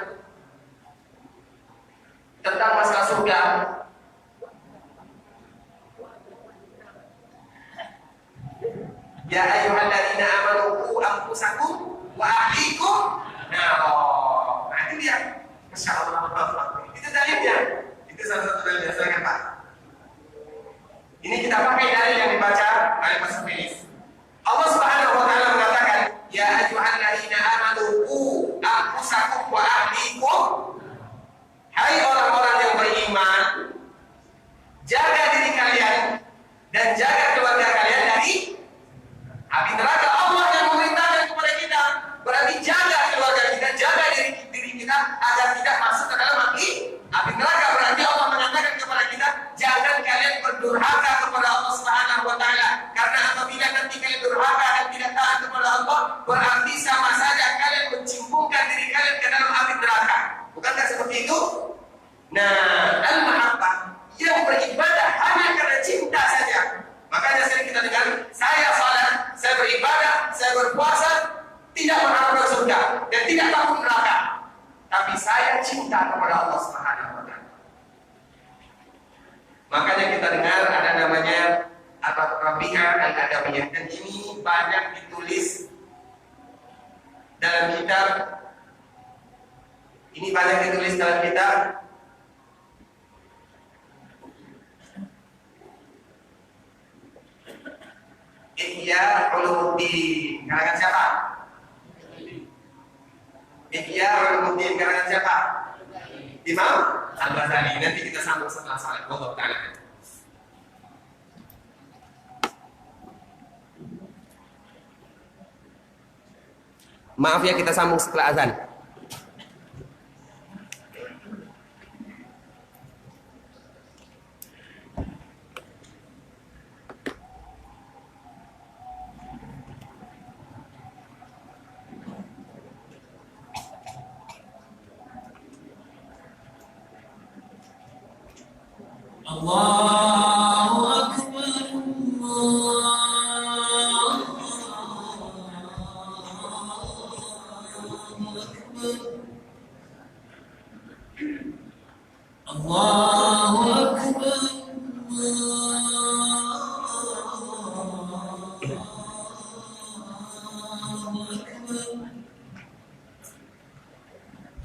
tentang masalah surga. Ya ayyuhalladzina amanu qu anfusakum wa ahlikum. Nah, itu dia. Masya Allah. Itu dalilnya. Itu salah satu dalil. Silakan Pak. Ini kita pakai dalil yang dibaca oleh Mas Filis. Allah Subhanahu wa taala mengatakan, ya ayyuhalladzina amanu qu anfusakum wa ahlikum. Hai orang-orang yang beriman, jaga diri kalian dan jaga keluarga kalian dari api neraka. Allah yang memerintahkan kepada kita, berarti jaga keluarga kita, jaga diri kita agar tidak masuk ke dalam api neraka. Berarti Allah mengatakan kepada kita, jangan kalian berdurhaka kepada Allah Subhanahu wa taala. Karena apabila nanti kalian durhaka dan tidak taat kepada Allah, berarti sama saja kalian mencimpungkan diri kalian ke dalam api neraka. Bukankah seperti itu? Nah, al-mahabbah yang beribadah hanya karena cinta saja. Makanya sering kita dengar, saya salat, saya beribadah, saya berpuasa, tidak mengharapkan surga dan tidak takut neraka. Tapi saya cinta kepada Allah Subhanahu wa taala. Makanya kita dengar ada namanya Ar-Rabi'ah Al-Adawiyah, dan ini banyak ditulis dalam kitab. Ini banyak ditulis dalam kitab Ihya Ulumuddin. Karangan siapa? Ihya Ulumuddin karangan siapa? Imam Al-Ghazali. Nanti kita sambung setelah salat. Wallahu ta'ala. Maaf ya, kita sambung setelah azan. Allahu Akbar, Allahu Akbar,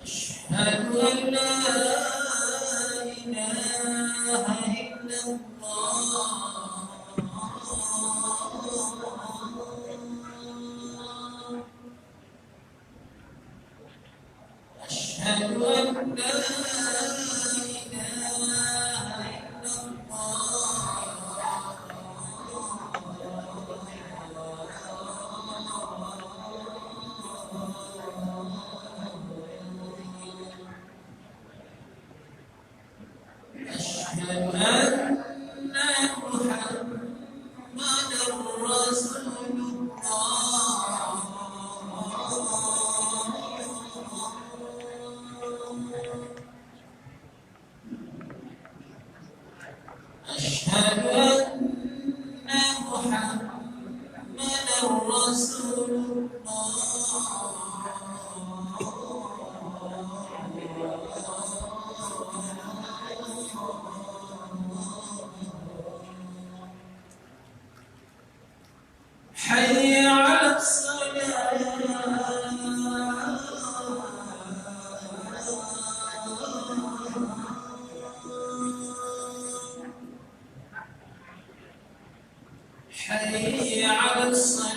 Asyhadu an la ilaha Asyhadu an la Asyhadu anna Muhammadar Rasulullah. Asyhadu anna Muhammadar Rasulullah. حي على الصلاة حي على الصلاة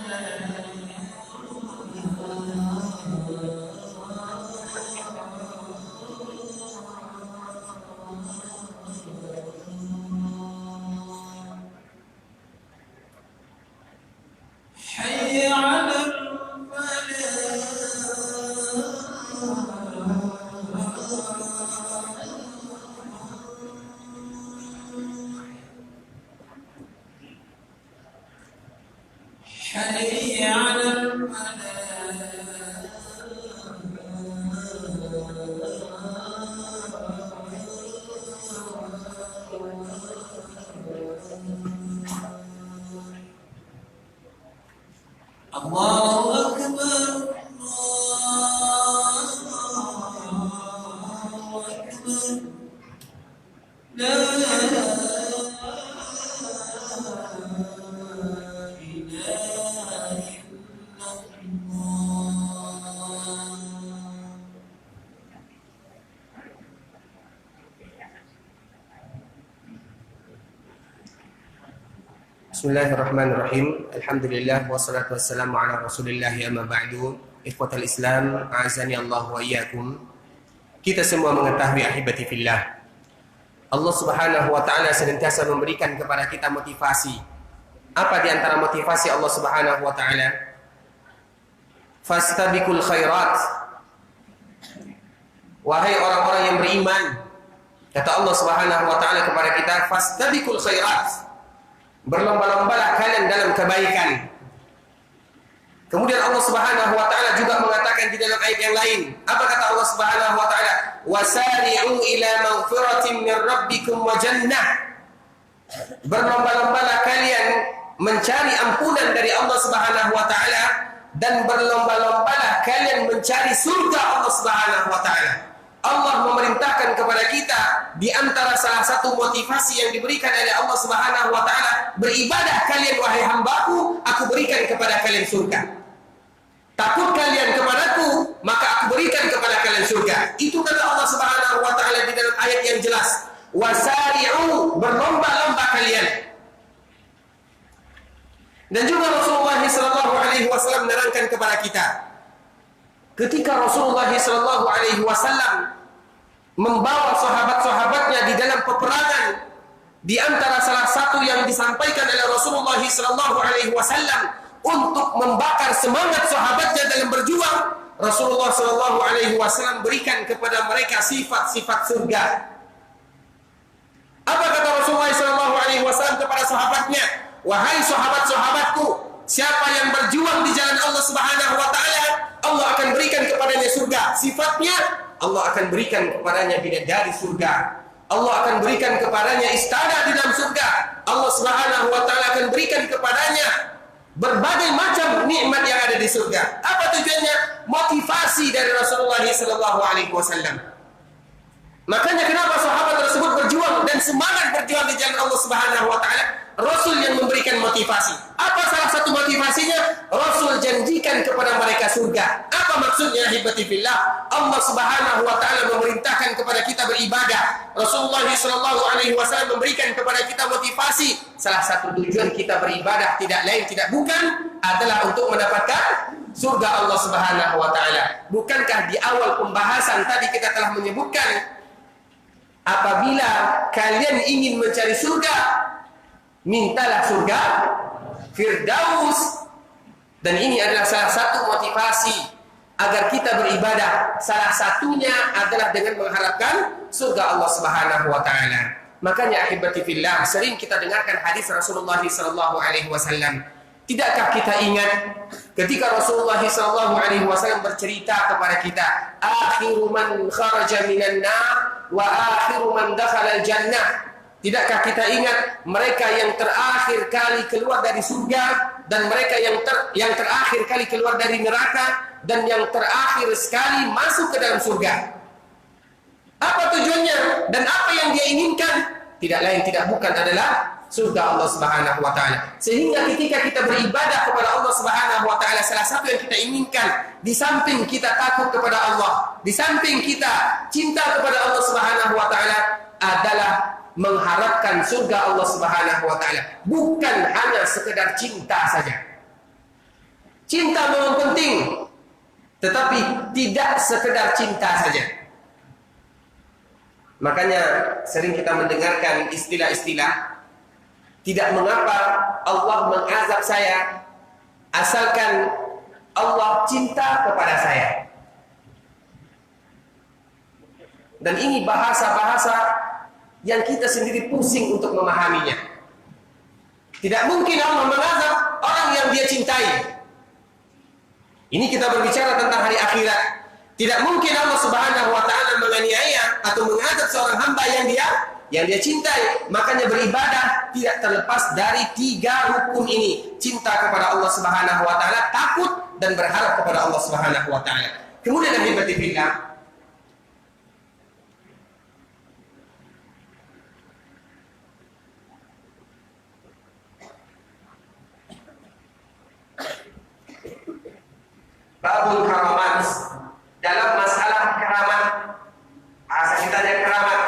Bismillahirrahmanirrahim. Alhamdulillah wassalatu wassalamu ala Rasulillah amma ba'du. Ikhwatal Islam, a'azani Allah wa iyyakum. Kita semua mengetahui ahibati fillah, Allah Subhanahu wa taala senantiasa memberikan kepada kita motivasi. Apa di antara motivasi Allah Subhanahu wa taala? Fastabiqul khairat. Wahai orang-orang yang beriman, kata Allah Subhanahu wa taala kepada kita, fastabiqul khairat. Berlomba-lombalah kalian dalam kebaikan. Kemudian Allah Subhanahu wa taala juga mengatakan di dalam ayat yang lain. Apa kata Allah Subhanahu wa taala? Wasari'u ila maghfiratin min rabbikum wa jannah. Berlomba-lombalah kalian mencari ampunan dari Allah Subhanahu wa taala dan berlomba-lombalah kalian mencari surga Allah Subhanahu wa taala. Allah memerintahkan kepada kita di antara salah satu motivasi yang diberikan oleh Allah Subhanahu wa taala, beribadah kalian wahai hambaku, aku berikan kepada kalian surga. Takut kalian kepadaku, maka aku berikan kepada kalian surga. Itu kata Allah Subhanahu wa taala di dalam ayat yang jelas. Wasari'u, berlomba-lomba kalian. Dan juga Rasulullah sallallahu alaihi wasallam menerangkan kepada kita, ketika Rasulullah sallallahu alaihi wasallam membawa sahabat-sahabatnya di dalam peperangan, di antara salah satu yang disampaikan oleh Rasulullah sallallahu alaihi wasallam untuk membakar semangat sahabatnya dalam berjuang, Rasulullah sallallahu alaihi wasallam berikan kepada mereka sifat-sifat surga. Apa kata Rasulullah sallallahu alaihi wasallam kepada sahabatnya? Wahai sahabat-sahabatku, siapa yang berjuang di jalan Allah Subhanahu wa taala, Allah akan berikan kepadanya surga. Sifatnya, Allah akan berikan kepadanya bidadari surga. Allah akan berikan kepadanya istana di dalam surga. Allah Subhanahu wa taala akan berikan kepadanya berbagai macam nikmat yang ada di surga. Apa tujuannya? Motivasi dari Rasulullah sallallahu alaihi wasallam. Makanya kenapa sahabat tersebut berjuang dan semangat berjuang di jalan Allah Subhanahu wa taala? Rasul yang memberikan motivasi. Apa salah satu motivasinya? Rasul janjikan kepada mereka surga. Apa maksudnya hibati fillah? Allah Subhanahu wa taala memerintahkan kepada kita beribadah. Rasulullah sallallahu alaihi wasallam memberikan kepada kita motivasi. Salah satu tujuan kita beribadah tidak lain tidak bukan adalah untuk mendapatkan surga Allah Subhanahu wa taala. Bukankah di awal pembahasan tadi kita telah menyebutkan apabila kalian ingin mencari surga, mintalah surga Firdaus. Dan ini adalah salah satu motivasi agar kita beribadah. Salah satunya adalah dengan mengharapkan surga Allah Subhanahu wa taala. Makanya ahibati fillah, sering kita dengarkan hadis Rasulullah sallallahu alaihi wasallam. Tidakkah kita ingat ketika Rasulullah sallallahu alaihi wasallam bercerita kepada kita, akhiru man kharaja minan nar wa akhiru man dakhala al-jannah. Tidakkah kita ingat mereka yang terakhir kali keluar dari surga dan mereka yang terakhir kali keluar dari neraka dan yang terakhir sekali masuk ke dalam surga? Apa tujuannya dan apa yang dia inginkan? Tidak lain tidak bukan adalah surga Allah Subhanahu wa taala. Sehingga ketika kita beribadah kepada Allah Subhanahu wa taala, salah satu yang kita inginkan di samping kita takut kepada Allah, di samping kita cinta kepada Allah Subhanahu wa taala adalah mengharapkan surga Allah Subhanahu wa taala. Bukan hanya sekedar cinta saja. Cinta memang penting, tetapi tidak sekedar cinta saja. Makanya sering kita mendengarkan istilah-istilah, tidak mengapa Allah mengazab saya asalkan Allah cinta kepada saya. Dan ini bahasa-bahasa yang kita sendiri pusing untuk memahaminya. Tidak mungkin Allah mengazab orang yang dia cintai. Ini kita berbicara tentang hari akhirat. Tidak mungkin Allah Subhanahu wa taala menganiaya atau mengazab seorang hamba yang dia cintai. Makanya beribadah tidak terlepas dari 3 rukun ini. Cinta kepada Allah Subhanahu wa taala, takut dan berharap kepada Allah Subhanahu wa taala. Kemudian ahibati fillah, babul karamat. Dalam masalah keramat, bahasa kitanya keramat.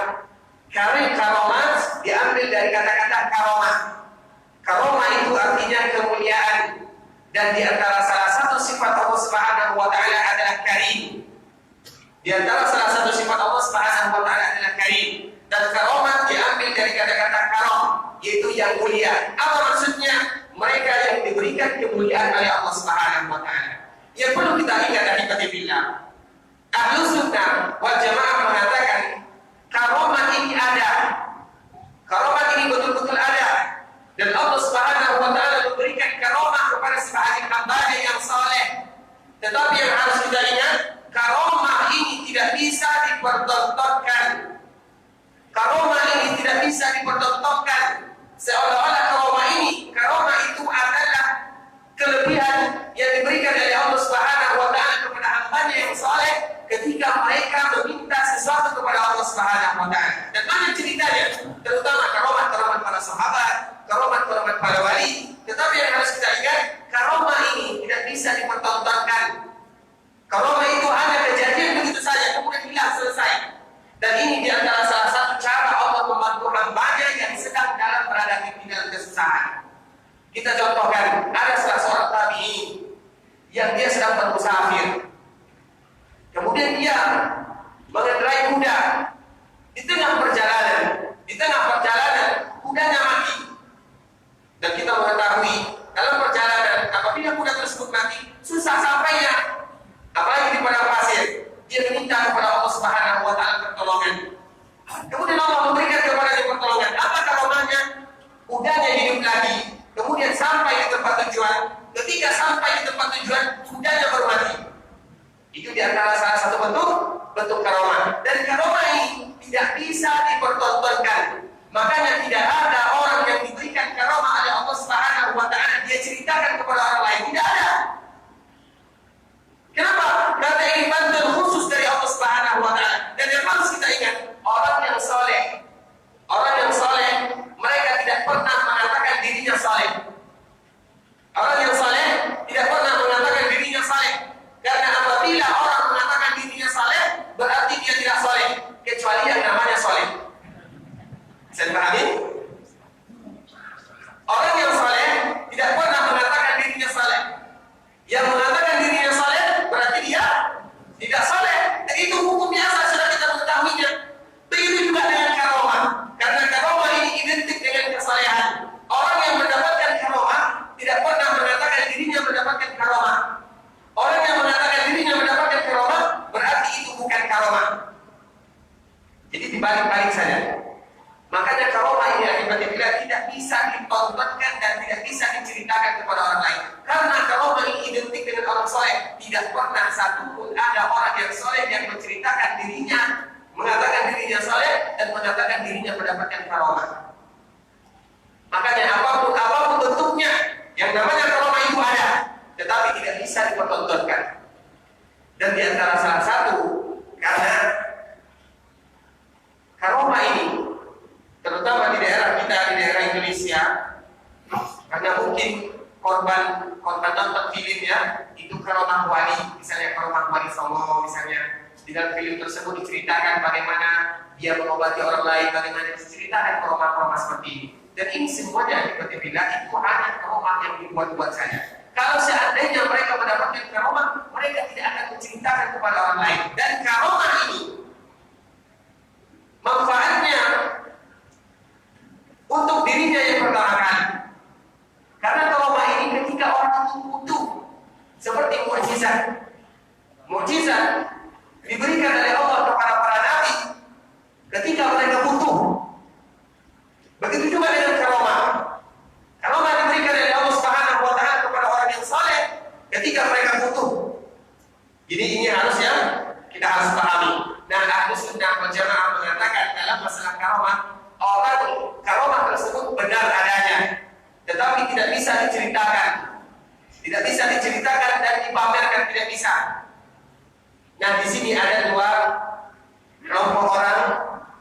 Karena karamat diambil dari kata-kata karomah. Karomah itu artinya kemuliaan, dan di antara salah satu sifat Allah Subhanahu wa taala adalah karim. Di antara salah satu sifat Allah Subhanahu wa taala adalah karim, dan karomah diambil dari kata-kata karom, yaitu yang mulia. Apa maksudnya? Mereka yang diberikan kemuliaan oleh Allah Subhanahu wa taala. Yang perlu kita ingat ahibatibillah, Ahlus Sunnah wal Jamaah mengatakan karomah ini ada. Karomah ini betul-betul ada, dan Allah Subhanahu wa taala memberikan karomah kepada sebagian hamba-Nya yang saleh. Tetapi yang harus kita ingat, karomah ini tidak bisa dipertontonkan. Karomah ini tidak bisa dipertontonkan seolah-olah karomah itu adalah kelebihan yang diberikan oleh Allah Subhanahu wa taala kepada hamba-Nya yang saleh ketika mereka meminta sesuatu kepada Allah Subhanahu wa taala. Dan banyak ceritanya, terutama karomah para sahabat, karomah para wali. Tetapi yang harus kita ingat, karomah ini tidak bisa dipertontonkan. Karomah itu hanya kejadian begitu saja, kemudian hilang, selesai. Dan ini di antara salah satu cara Allah membantu hamba-Nya yang sedang berada di dalam kesusahan. Kita contohkan, ada salah seorang tabi'in yang dia sedang bermusafir. Kemudian dia mengendarai kuda. Di tengah perjalanan, kudanya mati. Dan kita mengetahui, dalam perjalanan, apabila kuda tersebut mati, susah sampainya. Apalagi di padang pasir. Dia meminta kepada Allah Subhanahu wa taala pertolongan. Kemudian Allah memberikan kepadanya pertolongan. Apa karomahnya? Kudanya hidup lagi. Kemudian sampai di tempat tujuan. Ketika sampai di tempat tujuan, kudanya baru mati. Itu di antara salah satu bentuk karomah. Dan karomah ini tidak bisa dipertontonkan. Makanya tidak ada orang yang diberikan karomah oleh Allah Subhanahu wa taala dia ceritakan kepada orang lain. Tidak ada. Kenapa? Karena ini bantuan khusus dari Allah Subhanahu wa taala. Dan yang harus kita ingat, orang yang soleh, mereka tidak pernah mengatakan dirinya soleh. Orang yang soleh tidak pernah mengatakan dirinya soleh. Karena apabila orang mengatakan dirinya soleh, berarti dia tidak soleh, kecuali yang namanya soleh. Bisa dipahami? Orang yang soleh tidak pernah mengatakan dirinya soleh. Yang mengatakan dirinya soleh berarti dia tidak soleh. Dan itu hukum biasa, sudah kita mengetahuinya. Begitu juga dengan karomah. Karena karomah ini identik dengan kesolehan. Orang yang mendapatkan karomah tidak pernah mengatakan dirinya mendapatkan karomah. Orang yang mengatakan dirinya mendapatkan karomah berarti itu bukan karomah. Jadi dibalik-balik saja. Makanya karomah ini akibatnya tidak bisa ditontonkan dan tidak bisa diceritakan kepada orang lain. Karena karomah ini identik dengan orang soleh. Tidak pernah satupun ada orang yang soleh yang menceritakan dirinya, mengatakan dirinya soleh dan mengatakan dirinya mendapatkan karomah. Makanya apapun bentuknya, yang namanya karomah itu ada, tetapi tidak bisa dipertontonkan. Dan di antara salah satu, karena karomah ini terutama di daerah kita, di daerah Indonesia, karena mungkin korban nonton film ya, itu karomah wali, misalnya karomah wali Songo, misalnya di dalam film tersebut diceritakan bagaimana dia mengobati orang lain, bagaimana diceritakan karomah-karomah seperti ini. Dan ini semuanya tiba-tiba itu hanya karomah yang dibuat-buat saja. Kalau seandainya mereka mendapatkan karomah, mereka tidak akan menceritakan kepada orang lain. Dan karomah ini manfaatnya untuk dirinya yang pertama kali. Karena karomah ini ketika orang itu butuh, seperti mukjizat diberikan oleh Allah kepada para nabi ketika mereka butuh. Begitu juga dengan karomah. Karomah diberikan oleh Allah Subhanahu wa taala kepada orang yang saleh ketika mereka butuh. Jadi ini harusnya kita harus pahami. Nah, Ahlus Sunnah wal Jamaah mengatakan dalam masalah karomah, orang karomah tersebut benar adanya, tetapi tidak bisa diceritakan dan dipamerkan, tidak bisa. Nah, di sini ada dua kelompok orang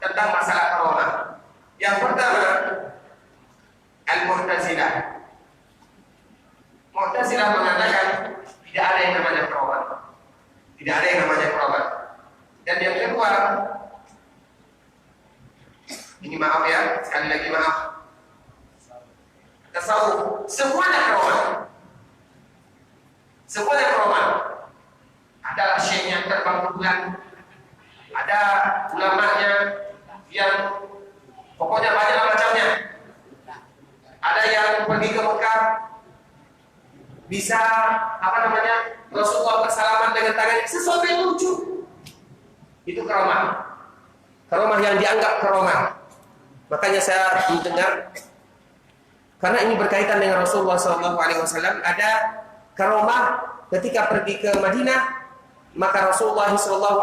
tentang masalah karomah. Yang pertama, Al-Mu'tazilah. Mu'tazilah mengatakan tidak ada yang namanya karomah. Tidak ada yang namanya karamah. Dan yang kedua, ini maaf ya, sekali lagi maaf. Tasawuf, semuanya karamah. Semuanya karamah. Ada syekh yang terbang ke bulan, ada ulamanya yang pokoknya banyak macamnya. Ada yang pergi ke Mekah, bisa Rasulullah bersalaman dengan tangannya, sesuatu yang lucu. Itu karamah. Karamah yang dianggap karamah. Makanya saya mendengar, karena ini berkaitan dengan Rasulullah SAW, ada karamah ketika pergi ke Madinah, maka Rasulullah SAW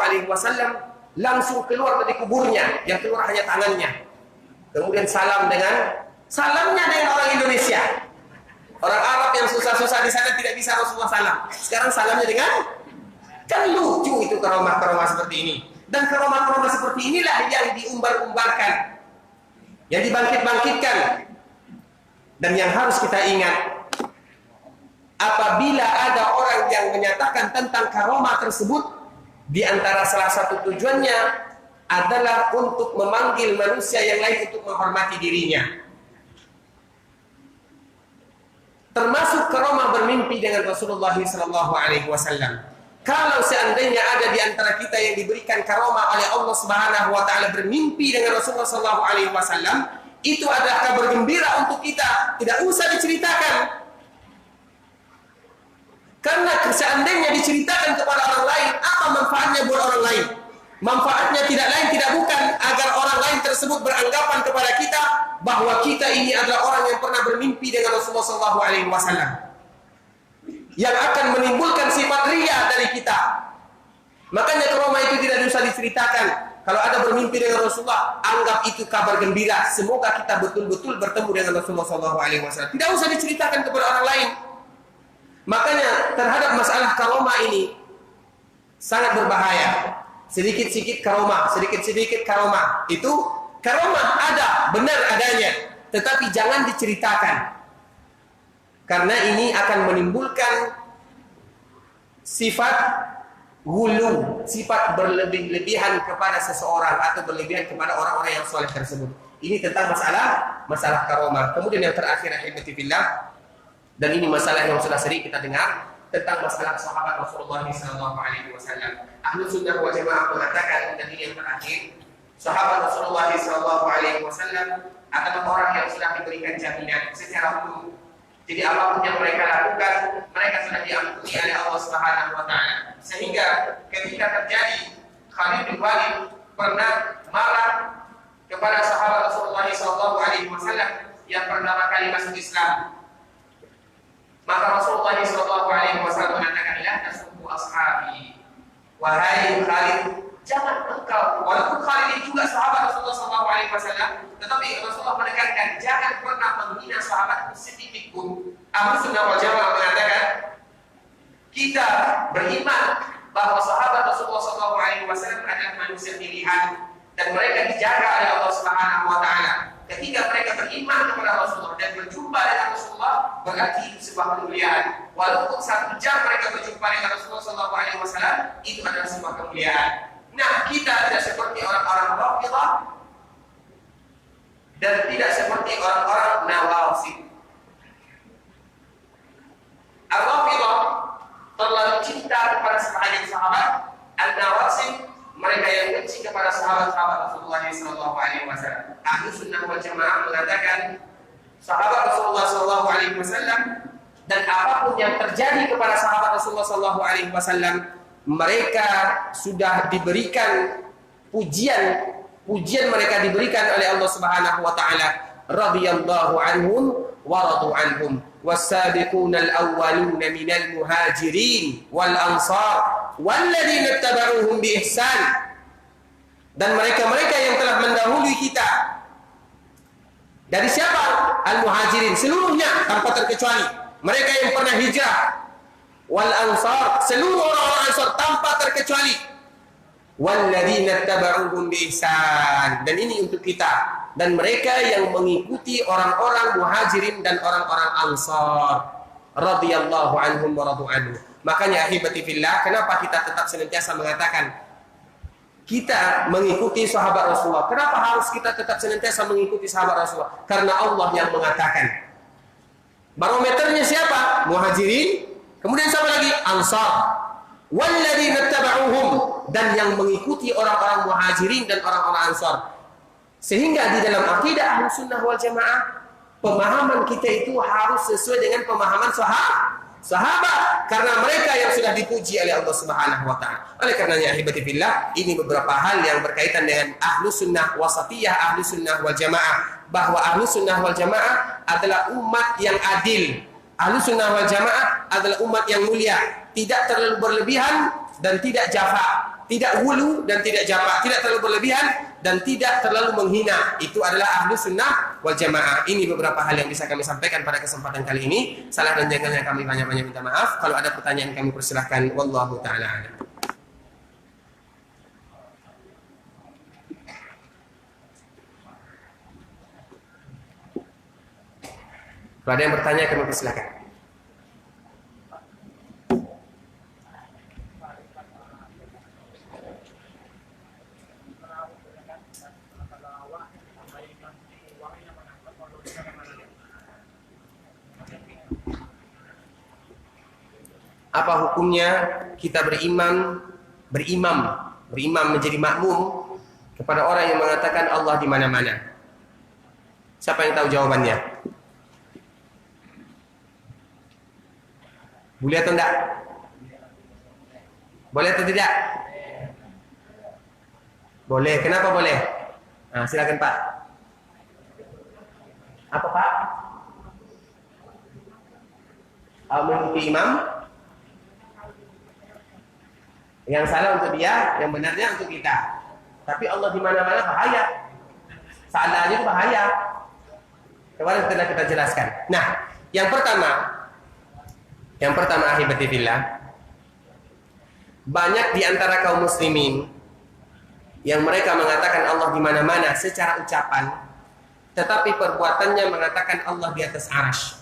langsung keluar dari kuburnya, yang keluar hanya tangannya. Kemudian salamnya dengan orang Indonesia. Orang Arab yang susah-susah di sana tidak bisa Rasulullah salam. Sekarang salamnya dengan, kan lucu itu karamah-karamah seperti ini. Dan karamah-karamah seperti inilah yang diumbar-umbarkan, yang dibangkit-bangkitkan. Dan yang harus kita ingat, apabila ada orang yang menyatakan tentang karamah tersebut, di antara salah satu tujuannya adalah untuk memanggil manusia yang lain untuk menghormati dirinya. Termasuk karamah bermimpi dengan Rasulullah SAW. Kalau seandainya ada di antara kita yang diberikan karamah oleh Allah Subhanahu Wa Taala bermimpi dengan Rasulullah SAW, itu adalah kabar gembira untuk kita. Tidak usah diceritakan. Karena seandainya diceritakan kepada orang lain, apa manfaatnya buat orang lain? Manfaatnya tidak lain tidak bukan agar orang lain tersebut beranggapan kepada kita bahwa kita ini adalah orang yang pernah bermimpi dengan Rasulullah SAW, yang akan menimbulkan sifat riya dari kita. Makanya karamah itu tidak usah diceritakan. Kalau ada bermimpi dengan Rasulullah, anggap itu kabar gembira. Semoga kita betul-betul bertemu dengan Rasulullah SAW. Tidak usah diceritakan kepada orang lain. Makanya terhadap masalah karamah ini sangat berbahaya. Sedikit-sedikit karamah. Itu karamah ada, benar adanya, tetapi jangan diceritakan. Karena ini akan menimbulkan sifat gulu, sifat berlebih-lebihan kepada seseorang atau berlebihan kepada orang-orang yang soleh tersebut. Ini tentang masalah karamah. Kemudian yang terakhir, ahibati fillah, dan ini masalah yang sudah sering kita dengar, tentang masalah sahabat Rasulullah SAW. Ahlu sunnah wal jamaah mengatakan, dan ini yang terakhir, sahabat Rasulullah SAW adalah orang yang sudah diberikan jaminan secara umum. Jadi apapun yang mereka lakukan, mereka sudah diampuni oleh Allah Subhanahu Wa Taala. Sehingga ketika terjadi Khalid bin Walid pernah marah kepada sahabat Rasulullah SAW yang pertama kali masuk Islam, maka Rasulullah SAW mengatakan, la tasubbu ashabi, wahai Khalid, jangan engkau, walaupun Khalid ini juga sahabat Rasulullah SAW, tetapi Rasulullah menekankan jangan pernah menghina sahabat sedikit pun. Ahlu sunnah wal jamaah mengatakan, kita beriman bahwa sahabat Rasulullah SAW adalah manusia pilihan dan mereka dijaga oleh Allah Subhanahu Wa Taala. Ketika mereka beriman kepada Rasulullah dan berjumpa dengan Rasulullah, berarti itu sebuah kemuliaan. Walaupun 1 jam mereka berjumpa dengan Rasulullah SAW, itu adalah sebuah kemuliaan. Nah, kita tidak seperti orang-orang Rafidhah dan tidak seperti orang-orang Nawasib. Ar-Rafidhah terlalu cinta kepada sebagian sahabat. An-Nawasib, mereka yang benci kepada sahabat-sahabat Rasulullah SAW. Ahlu sunnah wal jamaah mengatakan sahabat Rasulullah SAW dan apapun yang terjadi kepada sahabat Rasulullah SAW, mereka sudah diberikan pujian mereka diberikan oleh Allah Subhanahu Wa Taala. Radhiyallahu anhum wa radu anhum was-sabiquna al-awwaluna minal muhajirin wal ansar walladzina ittaba'uuhum bi ihsan. Dan mereka-mereka yang telah mendahului kita. Dari siapa? Al-muhajirin, seluruhnya tanpa terkecuali. Mereka yang pernah hijrah. Wal ansar, seluruh orang-orang ansar tanpa terkecuali. Walladzina ittaba'uuhum bi ihsan. Dan ini untuk kita. Dan mereka yang mengikuti orang-orang muhajirin dan orang-orang ansar. radhiyallahu anhum wa radu anhu. Makanya ahibati fillah, kenapa kita tetap senantiasa mengatakan kita mengikuti sahabat Rasulullah? Kenapa harus kita tetap senantiasa mengikuti sahabat Rasulullah? Karena Allah yang mengatakan. Barometernya siapa? Muhajirin. Kemudian siapa lagi? Ansar. Walladzina tabauhum, dan yang mengikuti orang-orang Muhajirin dan orang-orang Ansar. Sehingga di dalam akidah Ahlussunnah wal Jamaah, pemahaman kita itu harus sesuai dengan pemahaman sahabat, karena mereka yang sudah dipuji oleh Allah Subhanahu wa taala. Oleh karenanya ahibati fillah, ini beberapa hal yang berkaitan dengan Ahlussunnah wasatiyah, Ahlussunnah wal Jamaah, bahwa Ahlussunnah wal Jamaah adalah umat yang adil. Ahlussunnah wal Jamaah adalah umat yang mulia, tidak terlalu berlebihan dan tidak jafa, tidak hulu dan tidak jafa, tidak terlalu berlebihan dan tidak terlalu menghina. Itu adalah Ahlussunnah wal Jamaah. Ini beberapa hal yang bisa kami sampaikan pada kesempatan kali ini. Salah dan jangannya kami banyak-banyak minta maaf. Kalau ada pertanyaan kami persilahkan. Wallahu ta'ala a'lam. Kalau ada yang bertanya kami persilahkan. Apa hukumnya kita berimam menjadi makmum kepada orang yang mengatakan Allah di mana-mana? Siapa yang tahu jawabannya? Boleh atau tidak? Boleh atau tidak? Boleh. Kenapa boleh? Nah, silakan Pak. Apa Pak? Mengikuti imam? Yang salah untuk dia, yang benarnya untuk kita. Tapi Allah di mana-mana bahaya. Salahnya itu bahaya. Kemarin telah kita jelaskan. Nah, yang pertama ahibati fillah, banyak di antara kaum muslimin yang mereka mengatakan Allah di mana-mana secara ucapan, tetapi perbuatannya mengatakan Allah di atas arsy.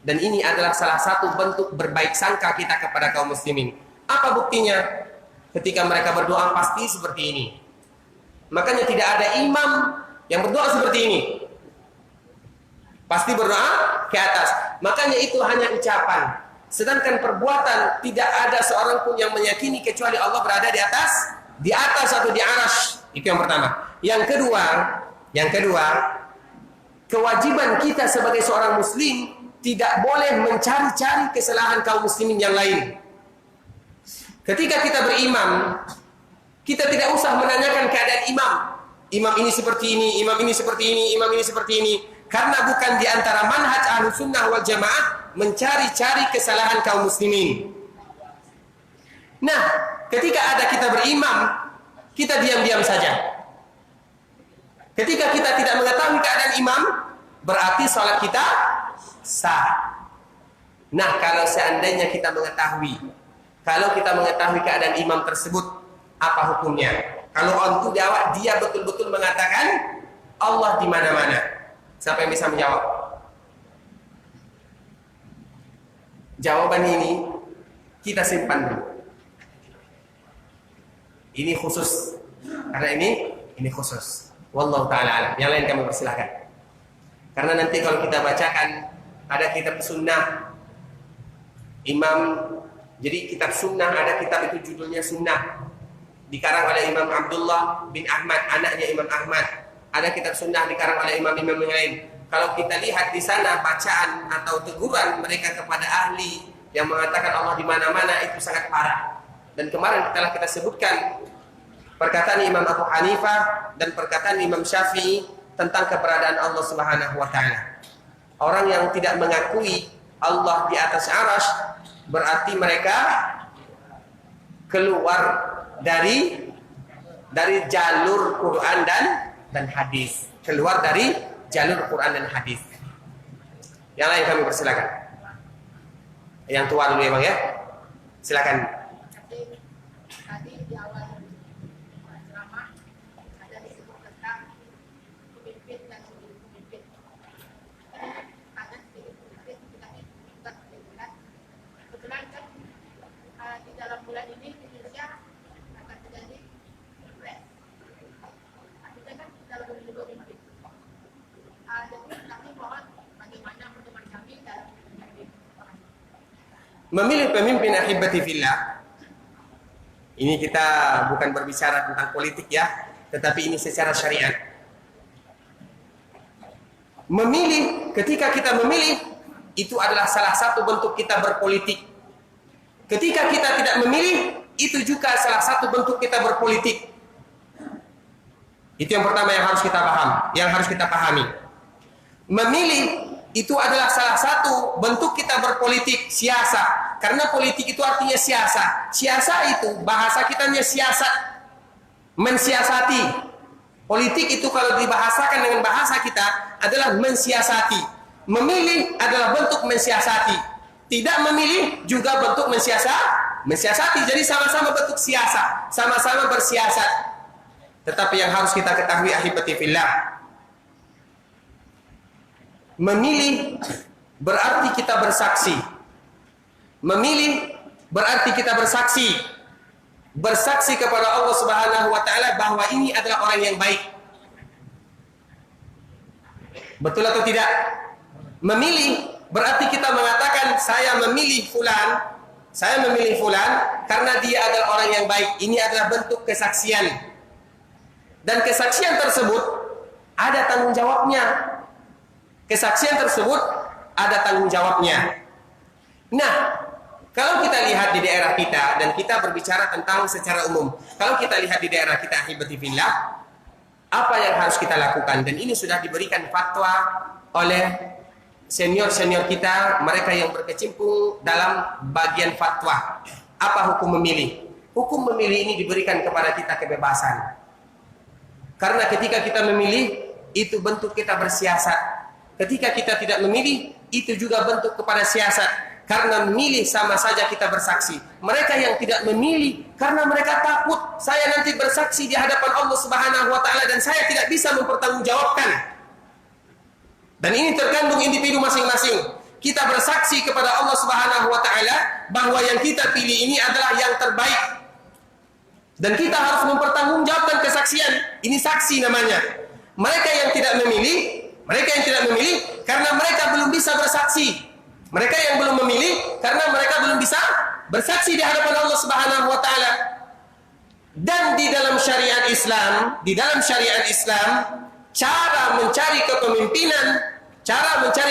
Dan ini adalah salah satu bentuk berbaik sangka kita kepada kaum muslimin. Apa buktinya? Ketika mereka berdoa pasti seperti ini. Makanya tidak ada imam yang berdoa seperti ini. Pasti berdoa ke atas. Makanya itu hanya ucapan. Sedangkan perbuatan tidak ada seorang pun yang meyakini kecuali Allah berada di atas atau di arsy. Itu yang pertama. Yang kedua, kewajiban kita sebagai seorang muslim tidak boleh mencari-cari kesalahan kaum muslimin yang lain. Ketika kita berimam, kita tidak usah menanyakan keadaan imam. Imam ini seperti ini, imam ini seperti ini, imam ini seperti ini. Karena bukan di antara manhaj Ahlussunnah wal Jamaah mencari-cari kesalahan kaum muslimin. Nah, ketika ada kita berimam, kita diam-diam saja. Ketika kita tidak mengetahui keadaan imam, berarti salat kita sah. Nah, kalau seandainya kita mengetahui keadaan imam tersebut, apa hukumnya? Kalau untuk dia betul-betul mengatakan Allah di mana-mana. Siapa yang bisa menjawab? Jawaban ini kita simpan dulu. Ini khusus. Karena ini khusus. Wallahu ta'ala alam. Yang lain kami persilahkan. Karena nanti kalau kita bacakan ada kitab sunnah imam. Jadi kitab sunnah, ada kitab itu judulnya sunnah, dikarang oleh Imam Abdullah bin Ahmad, anaknya Imam Ahmad. Ada kitab sunnah dikarang oleh imam-imam yang lain. Kalau kita lihat di sana bacaan atau teguran mereka kepada ahli yang mengatakan Allah di mana-mana, itu sangat parah. Dan kemarin telah kita sebutkan perkataan Imam Abu Hanifah dan perkataan Imam Syafi'i tentang keberadaan Allah Subhanahu wa taala. Orang yang tidak mengakui Allah di atas arsy berarti mereka keluar dari jalur Quran dan hadis. Keluar dari jalur Quran dan hadis. Yang lain kami persilakan. Yang tua dulu ya Bang ya. Silakan. Tadi di awal ceramah ada disebut tentang pemimpin dan pemimpin. Ada sedikit kita bulan ini di Indonesia akan terjadi pilpres. Artinya kan kita lebih memilih pemimpin. Jadi kami mohon bagaimana pertemuan kami dalam memilih pemimpin. Memilih pemimpin ahibati fillah. Ini kita bukan berbicara tentang politik ya, tetapi ini secara syariat. Memilih, ketika kita memilih, itu adalah salah satu bentuk kita berpolitik. Ketika kita tidak memilih, itu juga salah satu bentuk kita berpolitik. Itu yang pertama yang harus kita paham, yang harus kita pahami. Memilih itu adalah salah satu bentuk kita berpolitik, siasa. Karena politik itu artinya siasa. Siasa itu bahasa kitanya siasat, mensiasati. Politik itu kalau dibahasakan dengan bahasa kita adalah mensiasati. Memilih adalah bentuk mensiasati. Tidak memilih juga bentuk mensiasati. Jadi sama-sama bentuk siasa, sama-sama bersiasat. Tetapi yang harus kita ketahui ahibati fillah, memilih berarti kita bersaksi. Memilih berarti kita bersaksi. Bersaksi kepada Allah Subhanahu wa taala bahwa ini adalah orang yang baik. Betul atau tidak? Memilih berarti kita mengatakan saya memilih fulan, saya memilih fulan karena dia adalah orang yang baik. Ini adalah bentuk kesaksian. Dan kesaksian tersebut ada tanggung jawabnya. Kesaksian tersebut ada tanggung jawabnya. Nah, kalau kita lihat di daerah kita, dan kita berbicara tentang secara umum, kalau kita lihat di daerah kita ahibati fillah, apa yang harus kita lakukan? Dan ini sudah diberikan fatwa oleh senior-senior kita, mereka yang berkecimpung dalam bagian fatwa. Apa hukum memilih? Hukum memilih ini diberikan kepada kita kebebasan. Karena ketika kita memilih, itu bentuk kita bersiasat. Ketika kita tidak memilih, itu juga bentuk kepada siasat. Karena memilih sama saja kita bersaksi. Mereka yang tidak memilih karena mereka takut saya nanti bersaksi di hadapan Allah Subhanahu wa taala dan saya tidak bisa mempertanggungjawabkan. Dan ini terkandung individu masing-masing. Kita bersaksi kepada Allah Subhanahu wa taala bahwa yang kita pilih ini adalah yang terbaik. Dan kita harus mempertanggungjawabkan kesaksian. Ini saksi namanya. Mereka yang tidak memilih karena mereka belum bisa bersaksi. Mereka yang belum memilih karena mereka belum bisa bersaksi di hadapan Allah Subhanahu wa taala. Dan di dalam syariat Islam, cara mencari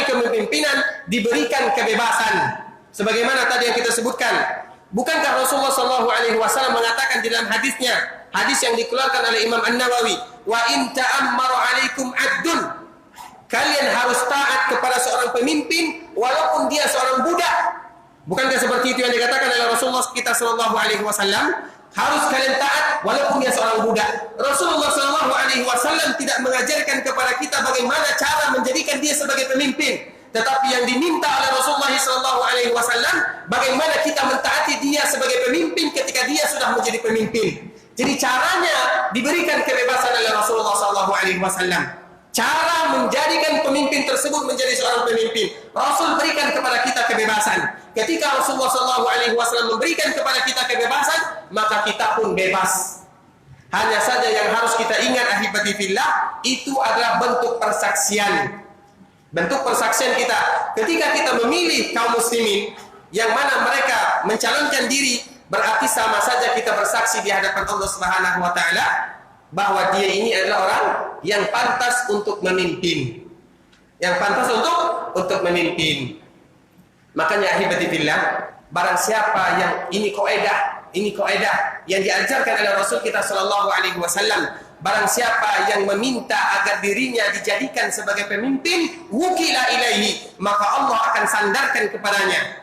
kepemimpinan diberikan kebebasan. Sebagaimana tadi yang kita sebutkan. Bukankah Rasulullah SAW mengatakan di dalam hadisnya, hadis yang dikeluarkan oleh Imam An-Nawawi, wa in ta'ammaru 'alaikum 'abdun, kalian harus taat kepada seorang pemimpin walaupun dia seorang budak. Bukankah seperti itu yang dikatakan oleh Rasulullah kita sallallahu alaihi wasallam? Harus kalian taat walaupun dia seorang budak. Rasulullah sallallahu alaihi wasallam tidak mengajarkan kepada kita bagaimana cara menjadikan dia sebagai pemimpin, tetapi yang diminta oleh Rasulullah sallallahu alaihi wasallam bagaimana kita mentaati dia sebagai pemimpin ketika dia sudah menjadi pemimpin. Jadi caranya diberikan kebebasan oleh Rasulullah sallallahu alaihi wasallam. Cara menjadikan pemimpin tersebut menjadi seorang pemimpin, Rasul berikan kepada kita kebebasan. Ketika Rasulullah SAW memberikan kepada kita kebebasan, maka kita pun bebas. Hanya saja yang harus kita ingat ahibati fillah, itu adalah bentuk persaksian. Bentuk persaksian kita. Ketika kita memilih kaum muslimin, yang mana mereka mencalonkan diri, berarti sama saja kita bersaksi di hadapan Allah Subhanahu wa taala bahwa dia ini adalah orang yang pantas untuk memimpin. Yang pantas untuk memimpin. Makanya ahibati fillah, barang siapa yang ini kaidah yang diajarkan oleh Rasul kita sallallahu alaihi wasallam, barang siapa yang meminta agar dirinya dijadikan sebagai pemimpin, wukila ilaihi, maka Allah akan sandarkan kepadanya.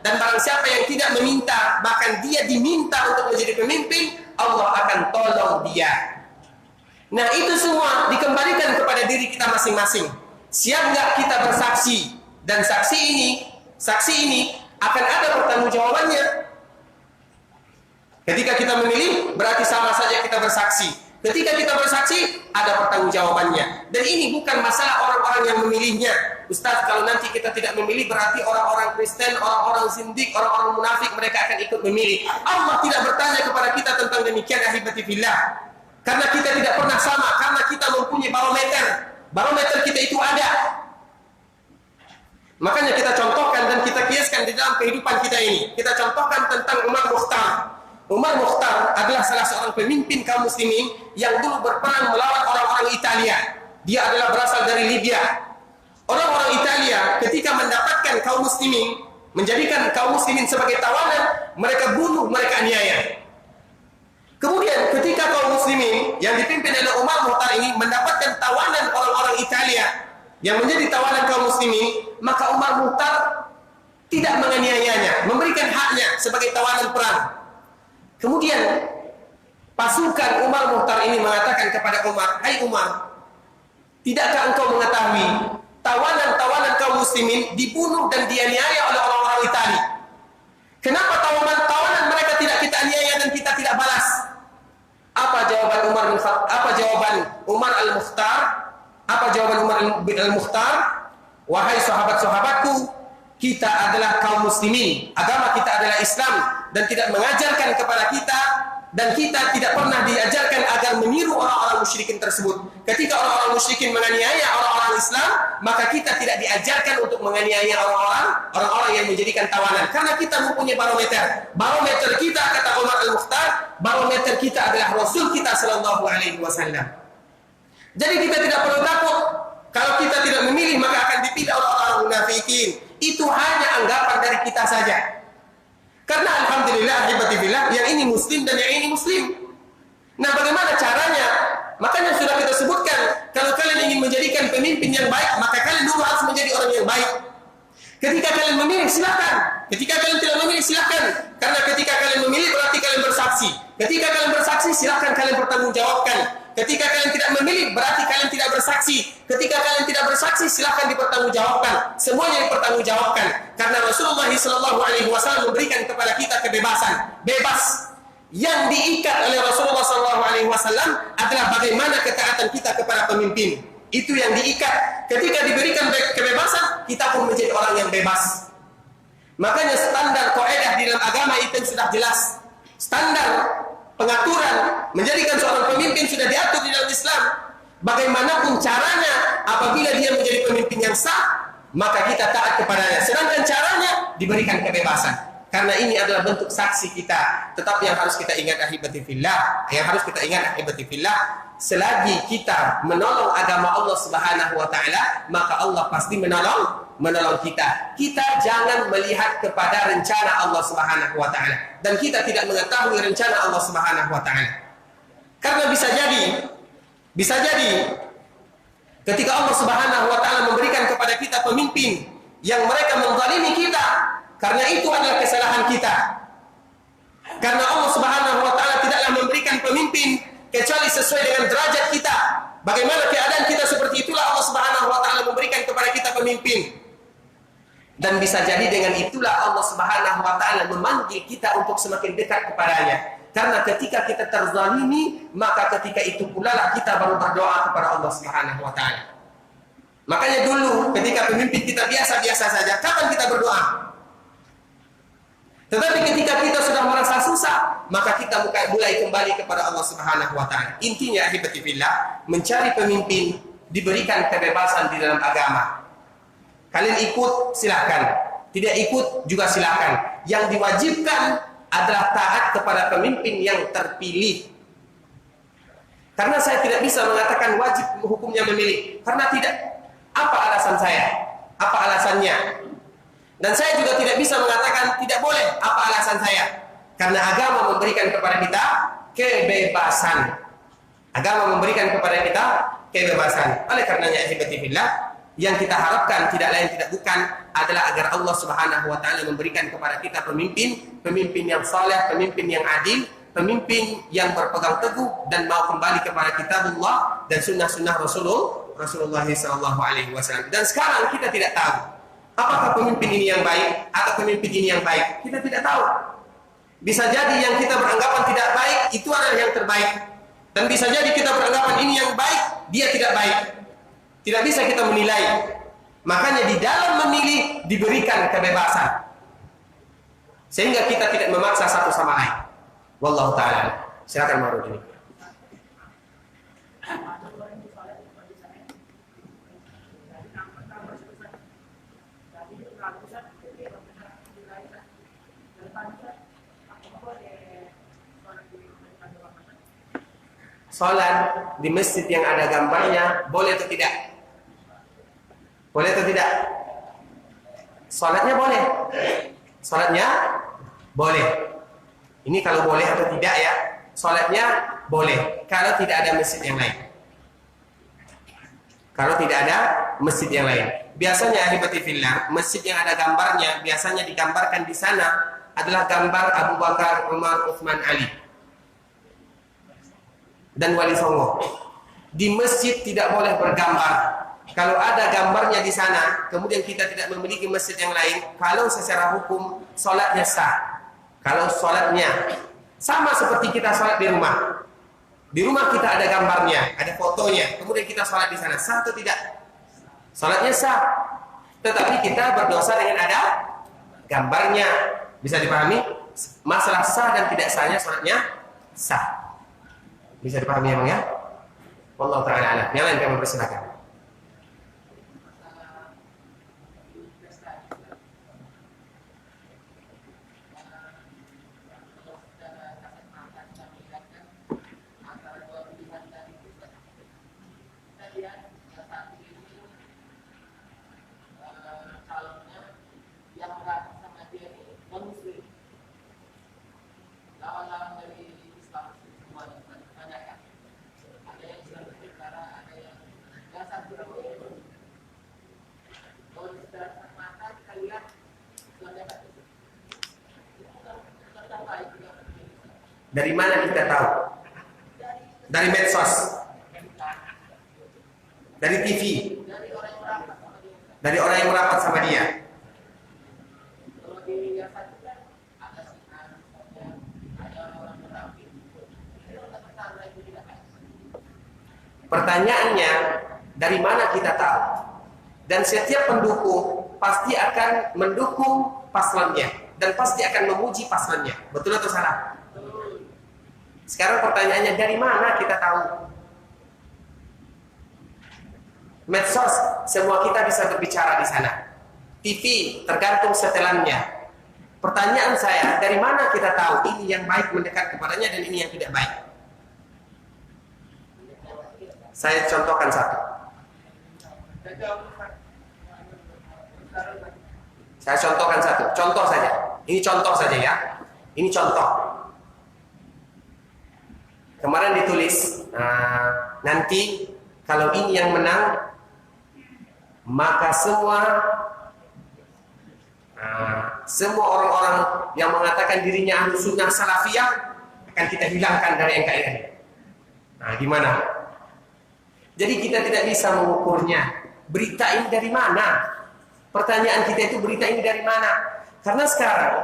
Dan barang siapa yang tidak meminta, bahkan dia diminta untuk menjadi pemimpin, Allah akan tolong dia. Nah, itu semua dikembalikan kepada diri kita masing-masing. Siap nggak kita bersaksi? Dan saksi ini akan ada pertanggungjawabannya. Ketika kita memilih, berarti sama saja kita bersaksi. Ketika kita bersaksi, ada pertanggungjawabannya. Dan ini bukan masalah orang-orang yang memilihnya, Ustaz, kalau nanti kita tidak memilih berarti orang-orang Kristen, orang-orang zindik, orang-orang munafik mereka akan ikut memilih. Allah tidak bertanya kepada kita tentang demikian ahibati fillah. Karena kita tidak pernah sama, karena kita mempunyai barometer. Barometer kita itu ada. Makanya kita contohkan dan kita kiaskan di dalam kehidupan kita ini. Kita contohkan tentang Umar Mukhtar. Umar Mukhtar adalah salah seorang pemimpin kaum muslimin yang dulu berperang melawan orang-orang Italia. Dia adalah berasal dari Libya. Orang-orang Italia ketika mendapatkan kaum muslimin, menjadikan kaum muslimin sebagai tawanan, mereka bunuh, mereka aniaya. Kemudian ketika kaum muslimin yang dipimpin oleh Umar Mukhtar ini mendapatkan tawanan orang-orang Italia yang menjadi tawanan kaum muslimin, maka Umar Mukhtar tidak menganiayanya, memberikan haknya sebagai tawanan perang. Kemudian pasukan Umar Mukhtar ini mengatakan kepada Umar, "Hai Umar, tidakkah engkau mengetahui tawanan-tawanan kaum muslimin dibunuh dan dianiaya oleh orang-orang Italia? Kenapa tawanan mereka tidak kita aniaya dan kita tidak balas?" Apa jawaban Umar Al-Mukhtar? Apa jawaban Umar Al-Mukhtar? "Wahai sahabat-sahabatku, kita adalah kaum muslimin, agama kita adalah Islam dan tidak mengajarkan kepada kita dan kita tidak pernah diajarkan agar meniru orang-orang musyrikin tersebut. Ketika orang-orang musyrikin menganiaya orang-orang Islam, maka kita tidak diajarkan untuk menganiaya orang-orang yang menjadikan tawanan. Karena kita mempunyai barometer. Barometer kita, kata Umar Al-Mukhtar, barometer kita adalah Rasul kita sallallahu alaihi wasallam. Jadi kita tidak perlu takut kalau kita tidak memilih maka akan dipilih orang-orang munafikin. Itu hanya anggapan dari kita saja. Karena alhamdulillah ahibbatillah, yang ini muslim dan yang ini muslim. Nah, bagaimana caranya? Makanya sudah kita sebutkan, kalau kalian ingin menjadikan pemimpin yang baik, maka kalian dulu harus menjadi orang yang baik. Ketika kalian memilih, silakan. Ketika kalian tidak memilih, silakan. Karena ketika kalian memilih berarti kalian bersaksi. Ketika kalian bersaksi, silakan kalian bertanggungjawabkan. Ketika kalian tidak memilih, berarti kalian tidak bersaksi. Ketika kalian tidak bersaksi, silakan dipertanggungjawabkan. Semuanya dipertanggungjawabkan. Karena Rasulullah SAW memberikan kepada kita kebebasan. Bebas. Yang diikat oleh Rasulullah SAW adalah bagaimana ketaatan kita kepada pemimpin. Itu yang diikat. Ketika diberikan kebebasan, kita pun menjadi orang yang bebas. Makanya standar kaidah di dalam agama itu sudah jelas. Standar pengaturan menjadikan seorang pemimpin sudah diatur di dalam Islam. Bagaimanapun caranya, apabila dia menjadi pemimpin yang sah, maka kita taat kepadanya. Sedangkan caranya diberikan kebebasan. Karena ini adalah bentuk saksi kita. Tetapi yang harus kita ingat ahibati fillah, selagi kita menolong agama Allah Subhanahu wa taala, maka Allah pasti menolong kita. Kita jangan melihat kepada rencana Allah Subhanahu wa taala dan kita tidak mengetahui rencana Allah Subhanahu wa taala. Karena bisa jadi ketika Allah Subhanahu wa taala memberikan kepada kita pemimpin yang mereka menzalimi kita, karena itu adalah kesalahan kita. Karena Allah Subhanahu wa taala tidaklah memberikan pemimpin kecuali sesuai dengan derajat kita. Bagaimana keadaan kita seperti itulah Allah Subhanahu wa taala memberikan kepada kita pemimpin. Dan bisa jadi dengan itulah Allah Subhanahu wa taala memanggil kita untuk semakin dekat kepadanya. Karena ketika kita terzalimi, maka ketika itu pula lah kita baru berdoa kepada Allah Subhanahu wa taala. Makanya dulu ketika pemimpin kita biasa-biasa saja, kapan kita berdoa? Tetapi ketika kita sudah merasa susah, maka kita mulai kembali kepada Allah Subhanahu wa taala. Intinya ahibati fillah, mencari pemimpin diberikan kebebasan di dalam agama. Kalian ikut silakan, tidak ikut juga silakan. Yang diwajibkan adalah taat kepada pemimpin yang terpilih. Karena saya tidak bisa mengatakan wajib hukumnya memilih, karena tidak. Apa alasan saya? Apa alasannya? Dan saya juga tidak bisa mengatakan tidak boleh. Apa alasan saya? Karena agama memberikan kepada kita kebebasan. Agama memberikan kepada kita kebebasan. Oleh karenanya ahibati fillah, yang kita harapkan tidak lain tidak bukan adalah agar Allah Subhanahu wa taala memberikan kepada kita pemimpin yang saleh, pemimpin yang adil, pemimpin yang berpegang teguh dan mau kembali kepada kitabullah dan sunnah-sunnah Rasulullah sallallahu alaihi wasallam. Dan sekarang kita tidak tahu apakah pemimpin ini yang baik atau pemimpin ini yang baik. Kita tidak tahu. Bisa jadi yang kita beranggapan tidak baik itu adalah yang terbaik. Dan bisa jadi kita beranggapan ini yang baik, dia tidak baik. Tidak bisa kita menilai. Makanya di dalam memilih diberikan kebebasan, sehingga kita tidak memaksa satu sama lain. Wallahu ta'ala. Silakan Marudin. Salat di masjid yang ada gambarnya boleh atau tidak? Boleh atau tidak? Salatnya boleh. Salatnya boleh. Ini kalau boleh atau tidak ya. Salatnya boleh kalau tidak ada masjid yang lain. Kalau tidak ada masjid yang lain. Biasanya ahibati fillah, masjid yang ada gambarnya biasanya digambarkan di sana adalah gambar Abu Bakar, Umar, Utsman, Ali dan Wali Songo. Di masjid tidak boleh bergambar. Kalau ada gambarnya di sana, kemudian kita tidak memiliki masjid yang lain, kalau secara hukum sholatnya sah. Kalau sholatnya sama seperti kita sholat di rumah. Di rumah kita ada gambarnya, ada fotonya, kemudian kita sholat di sana, sah atau tidak? Sholatnya sah. Tetapi kita berdosa dengan ada gambarnya. Bisa dipahami? Masalah sah dan tidak sahnya sholatnya sah. Bisa dipahami emang ya? Wallahu ta'ala a'lam. Yang lain kami persilakan. Dari mana kita tahu? Dari medsos, dari TV, dari orang yang merapat sama dia. Pertanyaannya, dari mana kita tahu? Dan setiap pendukung pasti akan mendukung paslonnya dan pasti akan memuji paslonnya. Betul atau salah? Sekarang pertanyaannya, dari mana kita tahu? Medsos, semua kita bisa berbicara di sana. TV, tergantung setelannya. Pertanyaan saya, dari mana kita tahu ini yang baik mendekat kepadanya dan ini yang tidak baik? Saya contohkan satu. Saya contohkan satu. Contoh saja. Ini contoh saja ya. Ini contoh. Kemarin ditulis, nanti kalau ini yang menang, maka semua orang-orang yang mengatakan dirinya ahlu sunnah salafiyah akan kita hilangkan dari NKRI. Nah, gimana? Jadi kita tidak bisa mengukurnya. Berita ini dari mana? Pertanyaan kita itu, berita ini dari mana? Karena sekarang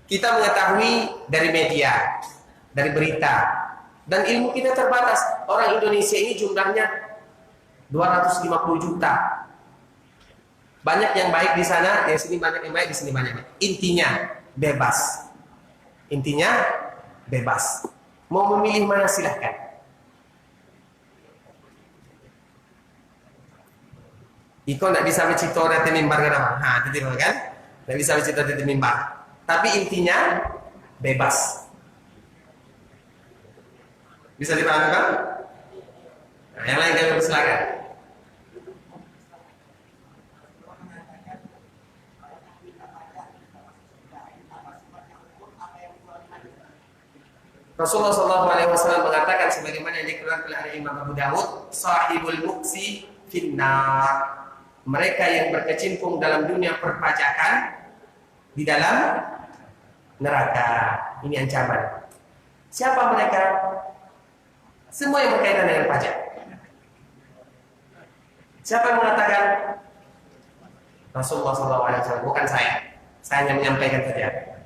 kita mengetahui dari media, dari berita, dan ilmu kita terbatas. Orang Indonesia ini jumlahnya 250 juta. Banyak yang baik di sana, di sini banyak yang baik, di sini banyak. Intinya bebas. Intinya bebas. Mau memilih mana silahkan. Iko tidak bisa mencipta di mimbar kan? Itu kan? Tidak bisa mencipta di mimbar. Tapi intinya bebas. Bisa dipahami kan? Nah, yang lain kami persilakan. Rasulullah SAW mengatakan sebagaimana yang dikeluarkan oleh Imam Abu Dawud, sahibul muksi finnar. Mereka yang berkecimpung dalam dunia perpajakan di dalam neraka. Ini ancaman. Siapa mereka? Semua yang berkaitan dengan pajak. Siapa yang mengatakan? Rasulullah SAW, bukan saya. Saya hanya menyampaikan saja.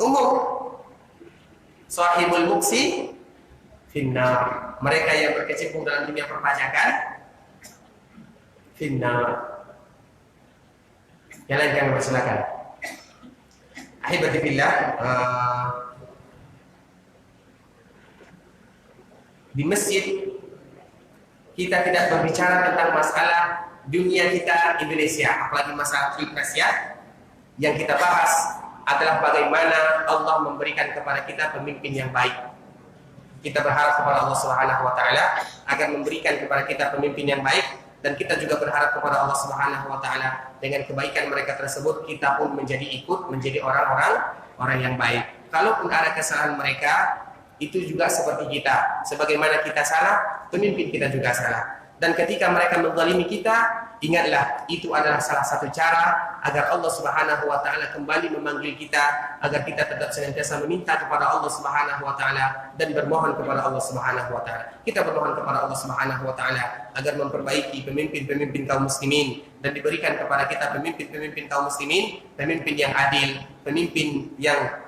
Umum. Sahibul muksi finnar. Mereka yang berkecimpung dalam dunia perpajakan finnar. Yang lain kami persilakan. Ahibati fillah, di masjid kita tidak berbicara tentang masalah dunia kita Indonesia, apalagi masalah pilpres ya. Yang kita bahas adalah bagaimana Allah memberikan kepada kita pemimpin yang baik. Kita berharap kepada Allah Subhanahu wa taala agar memberikan kepada kita pemimpin yang baik, dan kita juga berharap kepada Allah Subhanahu wa taala dengan kebaikan mereka tersebut kita pun menjadi orang yang baik. Kalaupun ada kesalahan mereka, itu juga seperti kita. Sebagaimana kita salah, pemimpin kita juga salah. Dan ketika mereka menzalimi kita, ingatlah itu adalah salah satu cara agar Allah Subhanahu wa taala kembali memanggil kita agar kita tetap senantiasa meminta kepada Allah Subhanahu wa taala dan bermohon kepada Allah Subhanahu wa taala. Kita bermohon kepada Allah Subhanahu wa taala agar memperbaiki pemimpin-pemimpin kaum muslimin dan diberikan kepada kita pemimpin-pemimpin kaum muslimin, pemimpin yang adil, pemimpin yang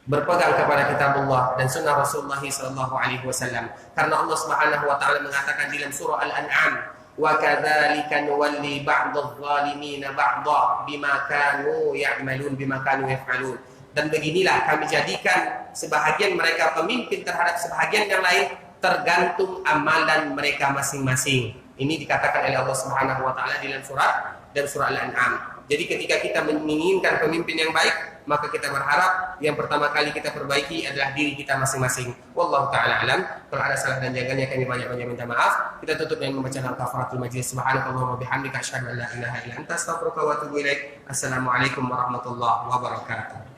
berpegang kepada kitabullah dan sunnah Rasulullah sallallahu alaihi wasallam. Karena Allah Subhanahu wa taala mengatakan dalam surah Al-An'am, wa kadzalika nuwalli ba'dadh-dhalimin ba'dha bima kanu ya'malun bima kanu yaf'alun. Dan beginilah kami jadikan sebahagian mereka pemimpin terhadap sebahagian yang lain tergantung amalan mereka masing-masing. Ini dikatakan oleh Allah Subhanahu wa taala dalam surah Al-An'am. Jadi ketika kita menginginkan pemimpin yang baik, maka kita berharap yang pertama kali kita perbaiki adalah diri kita masing-masing. Wallahu ta'ala alam. Kalau ada salah dan janggalnya kami banyak-banyak minta maaf. Kita tutup dengan membaca kafaratul majlis. Subhanakallahumma bihamdika asyhadu an la ilaha illa anta astaghfiruka wa atubu ilaik. Assalamualaikum warahmatullahi wabarakatuh.